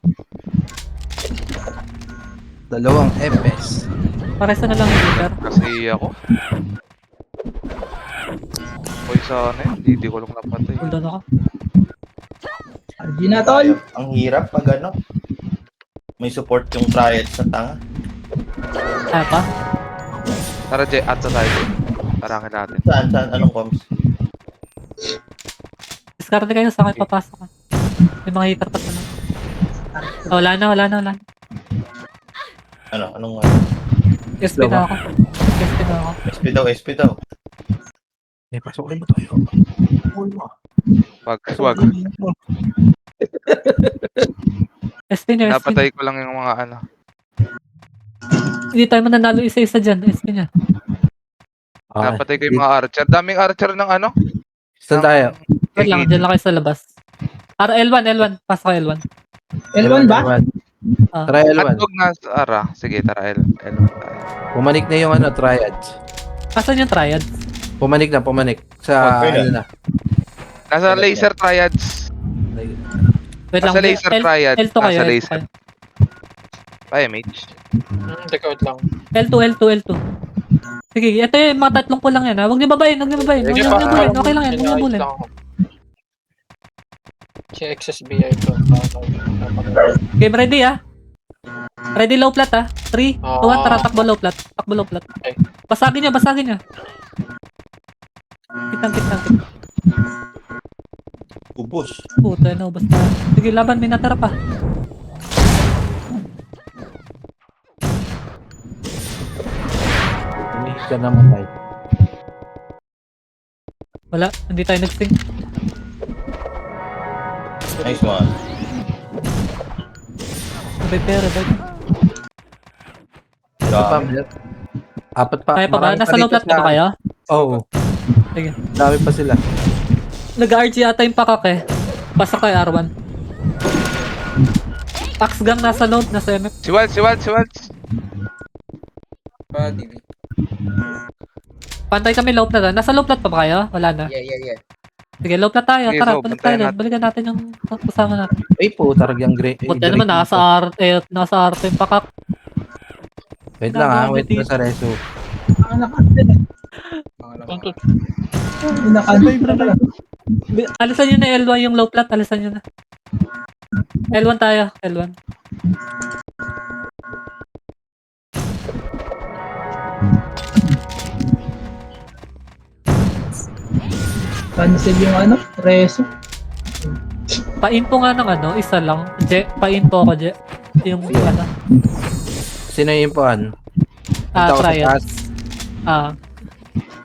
Dalawang FPS. Pareso na lang yung hitar. Kasi ako. Hoy, sana yun. Hindi ko lang napatay. Hold on ako. RG na tol. Ang hirap pag ano. May support yung triad sa tanga. Kaya pa? Tara, Jay, at sa tayo. Tarangin natin. Saan? Anong comms? Discarte kayo sa akin papasok May mga hitar pa sana. Wala na. Anong SP na ako. SP daw. Pasukin mo tayo. Swag. SP niya. Napatay ko lang yung mga ano. Hindi tayo mananalo isa-isa dyan. SP niya. Napatay ko yung mga archer. Daming archer ng ano. Saan tayo? Wait lang, dyan lang kayo sa labas. L1. Pasok ka L1. L1 ba? Try L1. Hotdog na Ara. Sige, tara L1 tayo. Pumanik na yung triads. Asan yung triad? Pumanik na, pumanik. Sa Okay na. ano na. Nasa laser triads. Wait lang. Nasa laser triad. L2 kayo, Nasa L2 laser. kayo. IMH. Teka, wait lang. L2. Sige, ito yung mga tatlong ko lang yan ha. Huwag niyo babayin. Huwag niyo bulin. Okay lang yan. Huwag niyo bulin. Si XSBI ito. Game ready ha. Ready low plat ha. 3, 2, 1, tara, takbo low plat. Okay. Basagin niya. Kitang. Ubus. Puta, naubos na. Sige, laban, may natara pa. Hindi ka namatay. Wala, hindi tayo nag-sync. Nice one. Revive. Ito pa, meron. Apat pa. Kaya pa ba? Marami Nasa low dito plat na sa- ba kayo? Oo. Sige. Dami pa sila. Nag-RG ata yung pakak eh. Pasok kay R1. Axe gang nasa node, nasa MF. Si Waltz. Pantay kami low plat ha. Nasa low plat pa ba kayo? Wala na. Yeah. Sige, low plat tayo. Sige, Tara, so, balik bantayan tayo. natin. Balikan natin yung kasama natin. Ay po, tarag yung grey. Buti naman, nasa R yung pakak. Wait lang ha, wait na sa reso. Ang nakante. Alisan nyo na L1 yung low plat. Alisan nyo na. L1 tayo. L1. Cancel yung reso. Pa-info nga ng isa lang. Pa-info ako, Je. Yung Sino yung impoan? Punta ko sa triads. taas.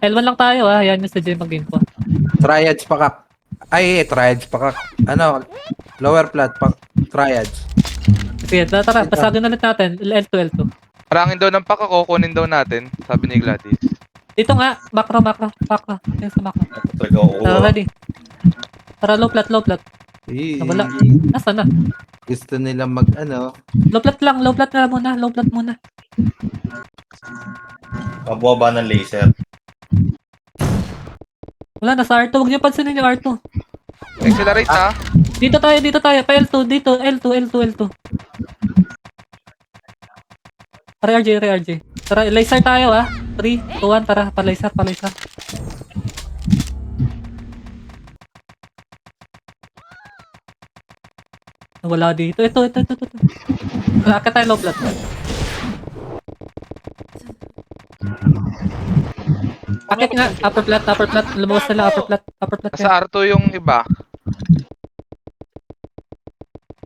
L1 lang tayo Yan yung sa Je mag-info. Triads pakak. Triads pakak. Lower plat triads. Sige, tara. Pasagin ulit natin. L2. Parangin daw ng paka ko, kunin daw natin. Sabi ni Gladys. Dito nga. Macro. Yan sa macro. Talaga ako. Tara, ready. Tara, low plat. Nawala. Nasaan na? Gusto nila mag Low plat lang. Low plat muna. Kabuaba ng laser. Wala, nasa R2. Huwag niyo pansinin yung R2. Accelerate ha. Dito tayo. Pa L2. Dito. L2. RJ. Tara, laser tayo 3, 2, 1. Tara, pa-laser. Wala dito. Ito. Akit tayo low plat. Akit nga. Upper plat. Lumabas sila. Upper plat. Sa R2 yung iba.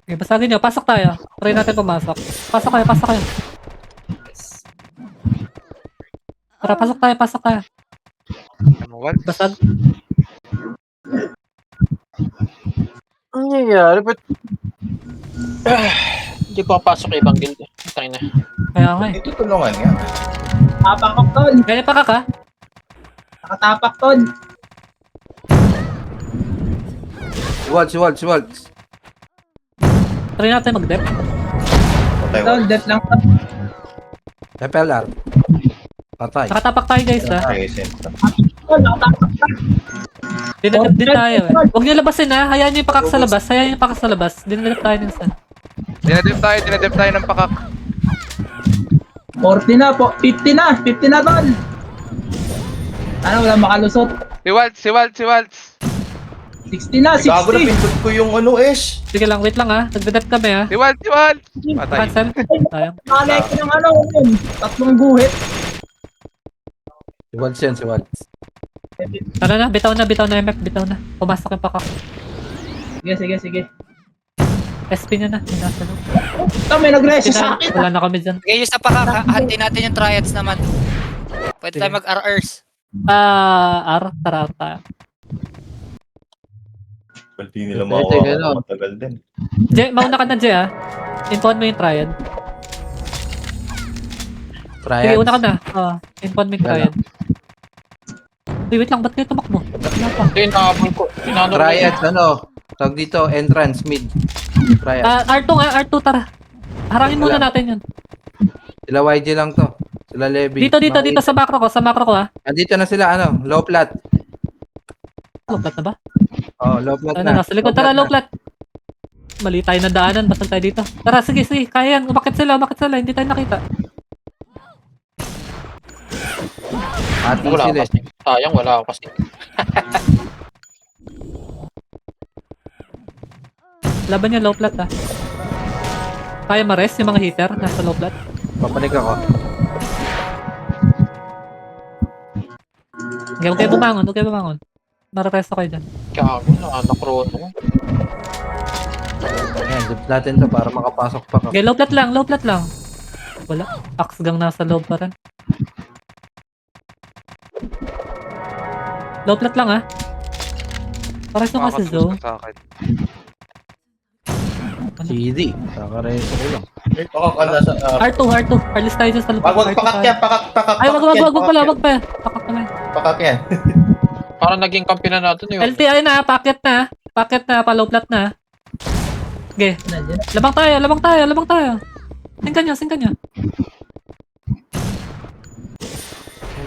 Okay, basagin nyo. Pasok tayo. Try natin pumasok. Pasok kayo. Tara, pasok tayo. Waltz. Basag. Ano nangyayari? Ba't... Hindi ko papasok ibang guild. Tayo na. Kaya nga Ito tulungan nga. Tapak ko, Ton. Kaya pa ka? Nakatapak, Ton. Si Waltz. Try natin mag-dep. Patay Ton, def lang. FLR. Patay. Nakatapak tayo guys Ton, nakatapak. Dinadep din tayo Huwag nyo labasin Hayaan nyo yung pakak sa labas. Dinadep tayo minsan. Dinadep tayo ng pakak. 40 na po. 50 na, Ton. Wala makalusot. Si Waltz. 60 na, Gago na 60. pindot ko yung Ash. Sige lang, wait lang Nagdadep kami Si Waltz. Patay. Cancel. Sayang. Nakalay ko ng yun. Tatlong guhit. Si Waltz. Tara na, bitaw na MF, bitaw na. Pumasok yung pakak. Sige. SP nyo na, may nasa loob. Ton, may nag-reso sa akin. Wala na kami dyan. Sige, yung sa pakak, hantin natin yung triads naman. Pwede tayo mag-RRs. Tara tayo. Hindi nila Ito, makuha. Matagal din. Je, mauna ka na Je Infon mo yung triad. Sige, Triads. una ka na. Infon mo yung triad. Wait lang, ba't kayo tumakbo? Wala pa. Hindi, nakahabol ko. Triads, tawag dito, entrance, mid. Triads. R2 tara. Harangin muna natin yun. Sila YG lang to. Sila Levi. Dito sa macro ko ha. Andito na sila, low plat. Low plat na ba? Oh, low plat Ano na. na, sa likod, tara, low plat. Mali tayo na daanan, basta tayo dito. Tara, sige, kaya yan. Umakit sila, hindi tayo nakita. Ati Wala sila. ako kasi. Sayang, wala ako kasi. Laban niya, low plat ha. Kaya ma-rest yung mga hitter, nasa low plat. Papanik ako. Huwag kayo bumangon. Mara-rest ako dyan. Gago, nakakrono mo. Ayan, dip natin to para makapasok pa ka. Okay, low plat lang. Wala. Axe gang nasa loob pa rin. Low plat lang ha. Pares nung kasi Zo. Makakatusok sa akin. CD. Kakareso ko lang. May pakak ka nasa... R2. Arlis tayo dyan sa loob. Wag pakak yan, pakak. Ay, wag pa. Pakak naman. Pakak yan. Parang naging kampi na natin yun. LTI na, packet na, pa low plat na. Okay, Nandiyan. labang tayo. Singkan nyo.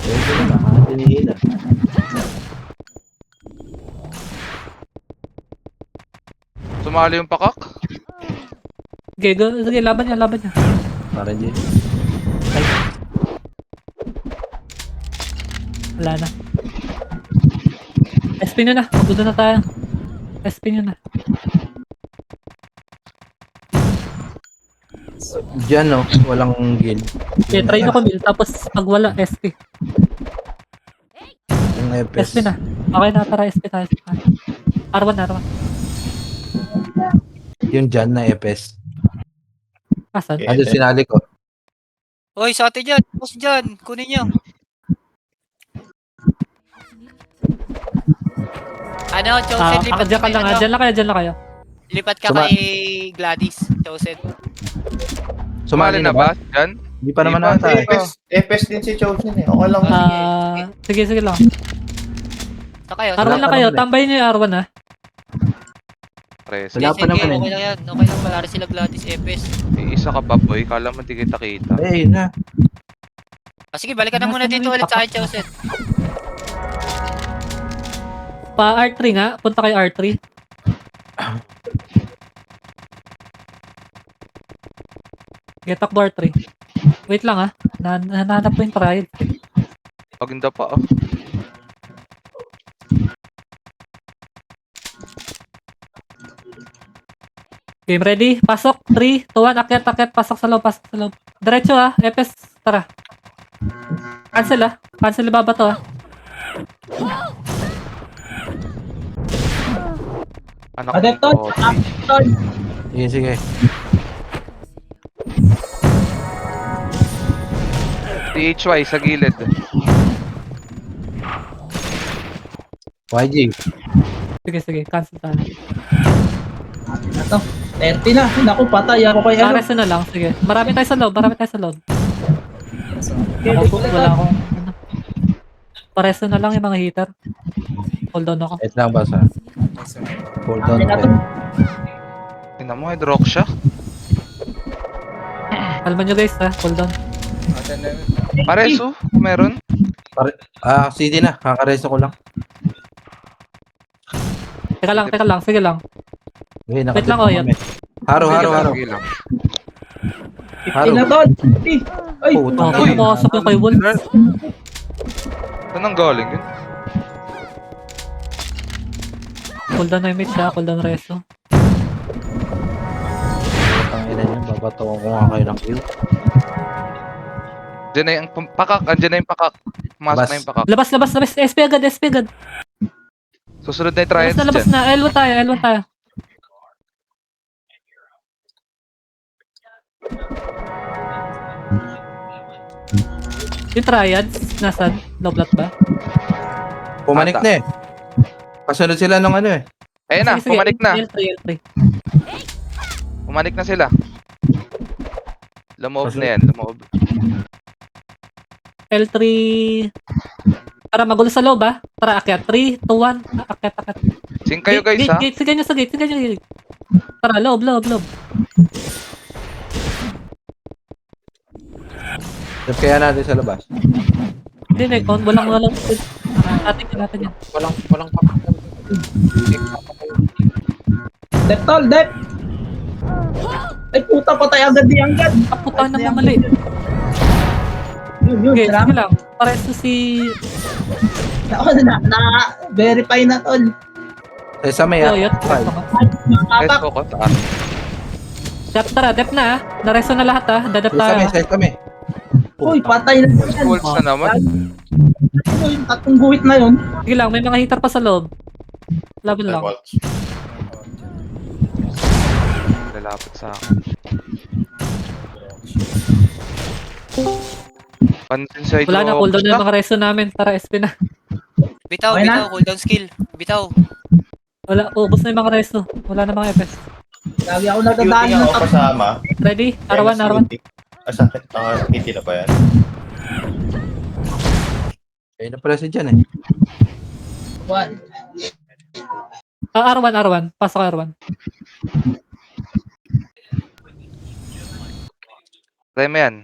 Pwede na, nakatinihin na. Sumali yung pakak. Okay, sige, laban niya. Para din. Wala na. SP nyo na, magdudo na tayo. SP nyo na. Diyan no, walang guild. Okay, try nyo kumil, tapos pag wala, SP. Yung EPS. SP na. Okay na, tara, SP tayo. R1. Yung dyan na EPS. Asan? Ano sinali ko? Hoy, sa atin dyan. Boss dyan. Kunin nyo. Ano, Chosen, lipat Dyan ka lang, ano, dyan lang kayo. lipat ka Suma- kay Gladys, Chosen. Sumali na ba? Yan? Hindi pa naman Di pa, ata eh. EPS din si Chosen eh. Okay lang. Sige lang. Sa kayo. R1 na pa kayo, naman eh. tambayin nyo yung R1 ha. Pres. Wala pa naman eh. Okay lang yan. Wala rin sila Gladys, Epes. Isa ka pa boy, kala mo di kita kita. Eh, na. Sige, balikan na muna dito ulit sa akin, Chosen. Pa R3 nga, punta kay R3. Get up bar 3. Wait lang ha. Nahanap ko yung trial. Paganda pa Game ready? Pasok. 3, 2, 1. Akyat. Pasok sa loob. Diretso ha. Epes. Tara. Cancel ha. Cancel yung baba to ha. Anak Adet, ko. Ton. Sige. THY sa gilid. YG. Sige. Cancel tayo. Na to. 30 na. Naku, patay ako kay ano. Pares na lang. Sige. Marami tayo sa loob. Ako, wala akong ano. Pares na lang yung mga hitter. Hold on ako. Wait lang ba sa? Hold on. Amin na to. Tingnan mo, hydrox siya. Kalman nyo guys ha. Hold on. Pareso, meron. CD na. Kakareso ko lang. Teka lang. Sige lang. Okay, Wait lang, Oyot. Haro. Sige lang. 50 na, Ton. 50. Ay, Puta. Okay, pumasok yung kay Wolf. Saan ang galing yun? Hold on na yung mate siya. Hold on reso. Ang ina niyo, babatawan ko nga kayo ng kill. Diyan na yung pakak, andyan na yung pakak. Pumasok na yung pakak. Labas. SP agad. Susunod na yung trials Labas dyan. na. L1 tayo. Yung triads, nasan? Low plat ba? Pumanik na eh. Kasunod sila ng ano eh. Ayun na, Sige, pumanik na. L3. Pumanik na sila. Lumoob na yan, lumoob. L3. Tara, magulo sa loob ha. Tara, akyat. 3, 2, 1. Akyat. Sing kayo guys ha. Gate. Sige nyo sa gate. Tara, loob. Trip kaya natin sa labas. Hindi, Nek. Walang. Ating ka natin yan. Walang papakal. Dep, tol, dep! Ay, puta, patay agad di agad. Kaputan naman mali. Yun, Okay, sige salamat. lang. Pares to si... Ako verify na, tol. Sa may Oh, yun. five. Let's Makapak. focus. Ah, Dep, tara. Dep na ah. Nareso na lahat ah. Dadep Sa may, tayo. sa kami. Uy, patay na yan. Wolves na naman. Ano yung tatlong guhit na yun? Sige lang, may mga hitter pa sa loob. Laban lang. Lalapit sa akin. Pansin sa ito. Wala na, cooldown na yung mga reso namin. Tara, SP na. Bitaw, Okay na? bitaw, cooldown skill. Bitaw. Wala, ubos na yung mga reso. Wala na mga FS. Lagi ako Yung nagdadaan tingnan ng ko kasama. Ready? R1, R1. Sakit. Kitty na pa yan. Ayun na pala si Jan eh. one. R1, R1. Pasok R1. Try mo yan.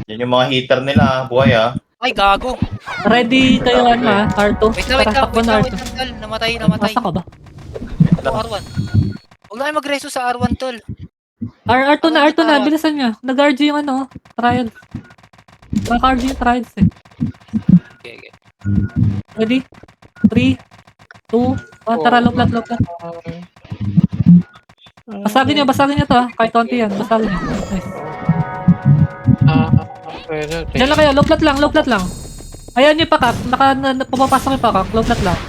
Yan yung mga heater nila. Buhay Ay, gago. Ready kayo ano ah, R2. Wait lang, wait lang, Takbo wait na lang, R2. wait lang, tol. Namatay. Basta ka ba? R1. Huwag lang kayo mag-reso sa R1, tol. R2 na, bilisan nyo. Nag-RG yung ano, trials. Naka-RG yung trials eh. Okay. Ready? 3, 2, 1, tara, low plat. Basagin nyo to ah. Kahit konti yan, basagin nyo. Nice. Pwede. Diyan lang kayo, low plat lang. Ayan yung pakak, pumapasok yung pakak, low plat lang.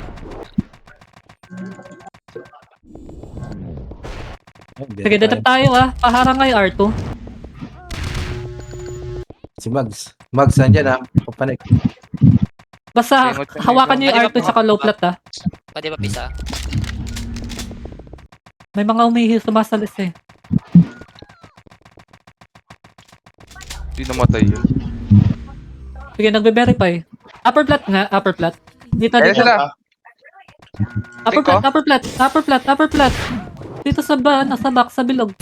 Sige, dadap tayo ah. Paharang kayo R2. Si Mags. Mags, nandyan ah. Papanik. Basta Singot yan, hawakan nyo yung Pwede R2 ba- tsaka low plat ah. Pwede ba pisa? May mga umihi sumasalis eh. Hindi namatay yun. Sige, nagbe-verify. Upper plat nga, upper plat. Dito, Kaya dito. sila. Upper plat. Dito sa sa back, sa bilog.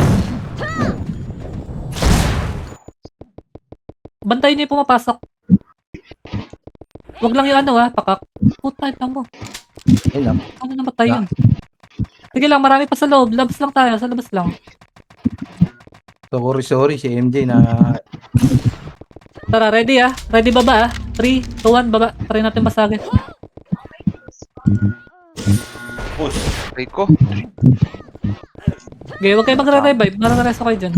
Bantayin niyo yung pumapasok. Wag lang yung ano ah, pakak. Puta, ito mo. Ayun lang. Ano namatay yun? Sige lang, marami pa sa loob. Labas lang tayo, sa labas lang. Sorry, si MJ na Tara, ready ah. Ready baba ah. 3, 2, 1, baba. Try natin masagin. Push. Try ko. Okay, huwag kayo magre-revive. Maranareso kayo dyan.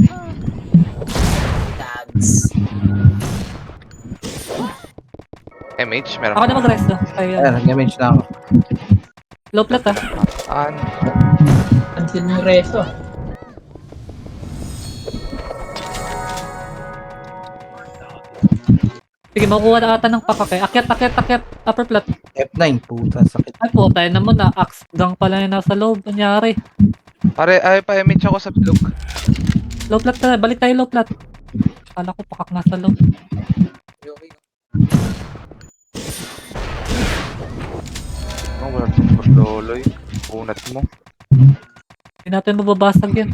MH, meron Ako na mag-resto. Kaya, Ayan, nag-damage na ako. low plat ah. Pansin yung reso. Sige, makukuha na ata ng pakak eh. Akyat. Upper plat. F9, puta, sakit. Ay po, tayo naman na. Axe gang pala yung nasa loob. Anyari. Pare, ay pa MH ako sa bilog. Low plat ka na. Balik tayo low plat. Kala ko pakak nasa loob. Oh, wala itong pagdoloy. Unat mo. Hindi natin mababasag yan.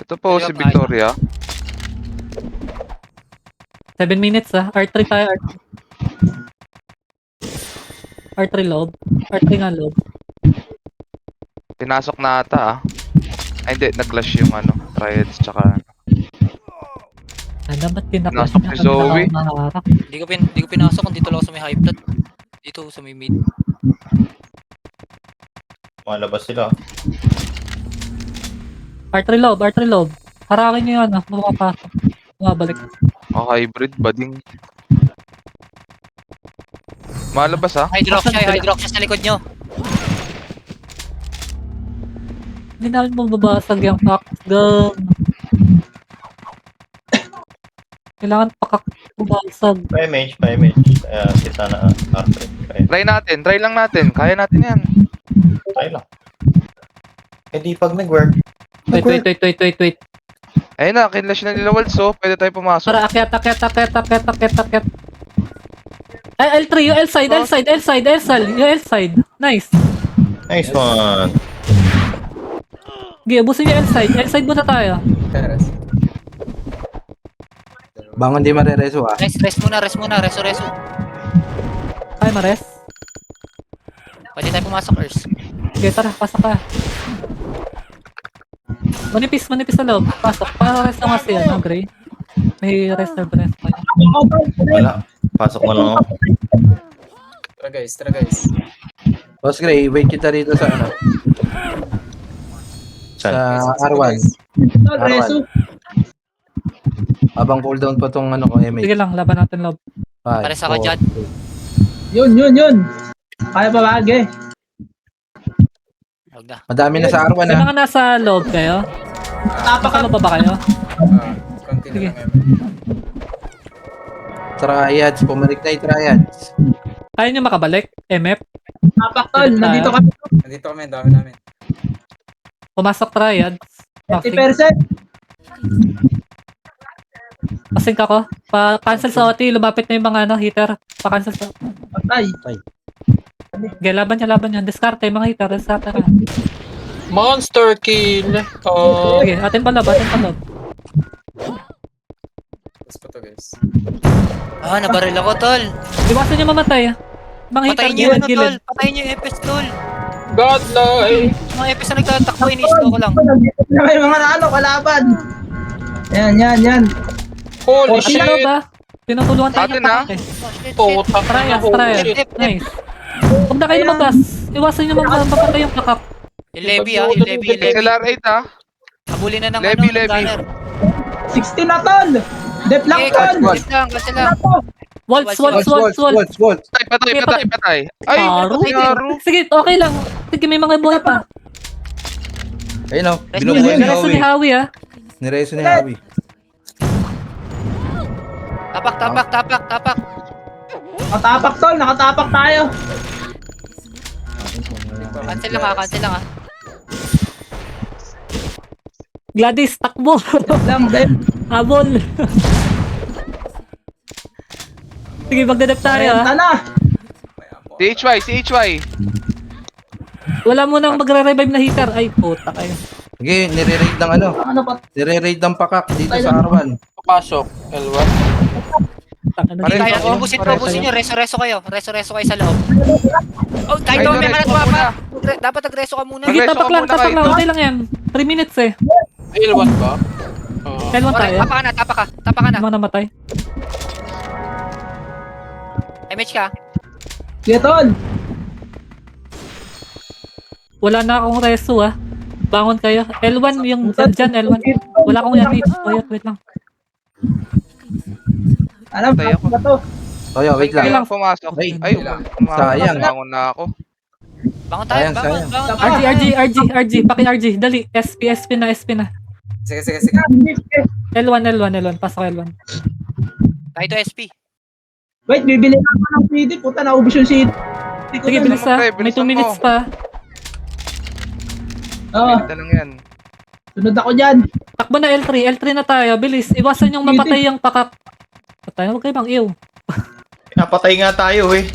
Ito po si Victoria. 7 minutes ah. R3 tayo. R3 loob. R3 nga loob. Pinasok na ata ah. Ay hindi, nag-clash yung ano, triads tsaka Ano ba't kinaklash Pinasok niya? si Zoe. Hindi ko pinasok kung dito lang ako sa may high plat. Dito sa may mid. Malabas sila. R3 loob. Harakin niyo yan ah. Mapapasok. Mabalik. hybrid bading. Malabas ah. Hydrox siya sa likod nyo. Hindi namin mababasag yung axe gun. Kailangan pakakubasag. Pa-image. Kita na R3. Try lang natin. Kaya natin yan. Try lang. Eh di pag nag-work. Wait. Ayun na, kinlash na nila Walds oh. Pwede tayo pumasok. Para akyat. Ay, L3, yung L side. Yung L side. Nice. Nice one. Okay, ubusin yung L side. L side muna tayo. Bangon di marereso ah. Rest muna, reso. Ay, mares. Pwede tayo pumasok, Ers. Sige, tara, pasok ka. Manipis sa loob. Pasok. Para rest lang kasi yan, Gray. May reserve rest pa. Wala. Pasok mo lang ako. Tara guys. Boss Gray, wait kita rito sa ano? Sa R1. Tol, reso. Habang cooldown pa tong ano ko, MH. Sige lang, laban natin loob. Pares ako dyan. Yun. Kaya pa bagay. Huwag na. Madami na sa R1 May ah. mga nasa loob kayo? Nakalo pa ba kayo? Konti Sige. na lang Triads, pumalik na yung triads. Kaya nyo makabalik? MF? Tapak tol, nandito kami. Nandito kami, dami namin. Pumasok triads. 50%. Pasing ka ko. Pa-cancel sa OT. Lumapit na yung mga hitter. Pa-cancel sa... Patay. Okay, laban nyo. Discarte, mga hitter. Discarte ka. Monster kill. Oh, Sige, atin pa loob. Tapos pa to guys. Ah, nabaril ako, tol. Iwasan nyo mamatay. Mga hitter, Patayin niyo yung gilid. tol. Patayin niyo yung Epes, tol. godlike. Mga Epes na nagtatakbo, inisto ko lang. Nandito na may mga kalaban. Yan. Holy Atin na loob shit. ah. Tinutulungan tayo Atin ng na? pakak eh. Puta ka na. Trials. Shit. Nice. Huwag na kayo lumabas. Iwasan nyo mapatay yung pakak. Yung Levy, ah. Yung Levy. SLR 8 ah. Habulin na ng Levy, ano, ng Levy. gunner. 16 na tol. Dep lang Eh, tol. kasi lang. Waltz. Patay. Ay, Aro. Sige, okay lang. Sige, may mga buhay pa. Ayun o, Rest binubuhay ni Resto ni Howie. Howie ah. Nireso ni Howie. Tapak. Nakatapak tol, nakatapak tayo. Cancel lang ah. Gladys, takbo. Lang, Dep. Habol. Sige, magdadap tayo ah. Renta na. CHY. Wala mo nang magre-revive na hitter. Ay, puta kayo. Sige, nire-raid ng ano. Ano pa? Nire-raid ng pakak dito sa R1. Papasok. L1. Taka na Pares Kaya, ako. ubusin nyo. Reso kayo sa loob. Oh, kahit Ay, may reso malat ka pa. Dapat nagreso ka muna. Sige, Mag-reso tapak ka lang. muna kayo. Okay lang yan. 3 minutes eh. L1 ba? Oo. L1 tayo. Tapa ka na. Mga namatay. MH ka. Sige tol. Wala na akong reso ah. Bangon kayo. L1 yung dyan, L1. Wala akong damage. Wait lang. Alam, Tayo pa to. Toyo, wait lang. Kailang pumasok. Ay, Ay, sayang. Bangon na ako. Bangon tayo. Sayang. RG. Paki RG. Dali. SP na. Sige. L1. Pasok L1. Tayo to SP. Wait, bibili na ako ng CD. Puta, naubos yung CD. Sige, bilis ah. May 2 minutes pa. Oo, Ito lang yan. sunod ako dyan. Takbo na L3 na tayo. Bilis. Iwasan yung mapatay yung pakak. Patay na. Huwag kayo bang iw. Napatay nga tayo eh.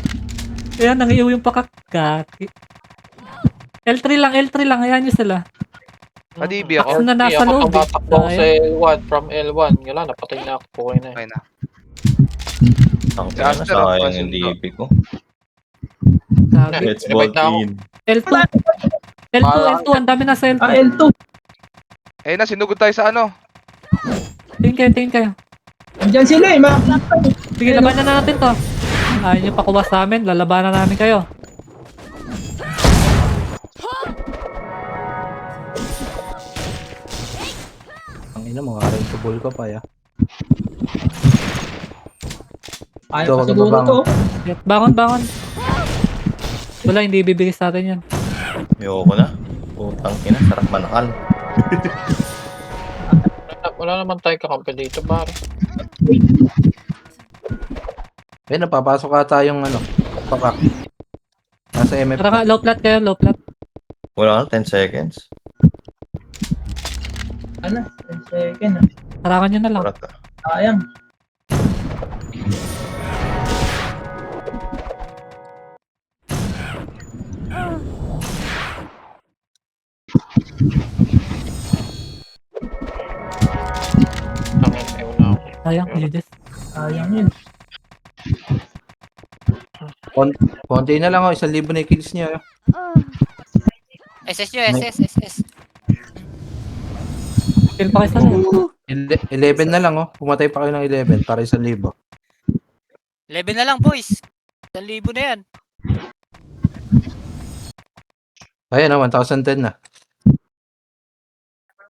Ayan, nangiiw yung pakak. Gaki. L3 lang. Ayan nyo sila. Padibi ako. Ako na nasa loob. Tumatakbo ako sa L1 from L1. Wala, napatay na ako. Okay na. Okay na. Ang Si Aster, sayang ang yung DP ko. Gaki. Let's Revive na ako. in. L2. Ang dami nasa L2. L2. Eh na, sinugod tayo sa ano. Tingin kayo. Andyan sila eh, mga Sige, labanan na natin to. Ayaw nyo pakuha sa amin. Lalabanan namin kayo. Ang ina, mga rin to ball ka pa ya. Ayaw Wag pa siguro ka to. Bangon. Wala, hindi ibibigay sa atin yan. Ayoko na. Putang ina, sarap manakal. Wala naman tayo kakampi dito, pare. Eh, napapasok ata yung ano, pakak. Nasa MF. Tara nga, low plat kayo, low plat. Wala ka, 10 seconds. Ano? 10 second. Tarangan nyo na lang. Parat ka. Sayang. Tangin, ayaw na ako. Sayang, Judas. Sayang yun. Konti na lang, 1,000 na yung kills niya. SS nyo, SS. Kill pa kayo sa loob. 11 na lang, pumatay pa kayo ng 11 para 1,000. 11 na lang, boys. 1,000 na yan. Ayan, 1,010 na.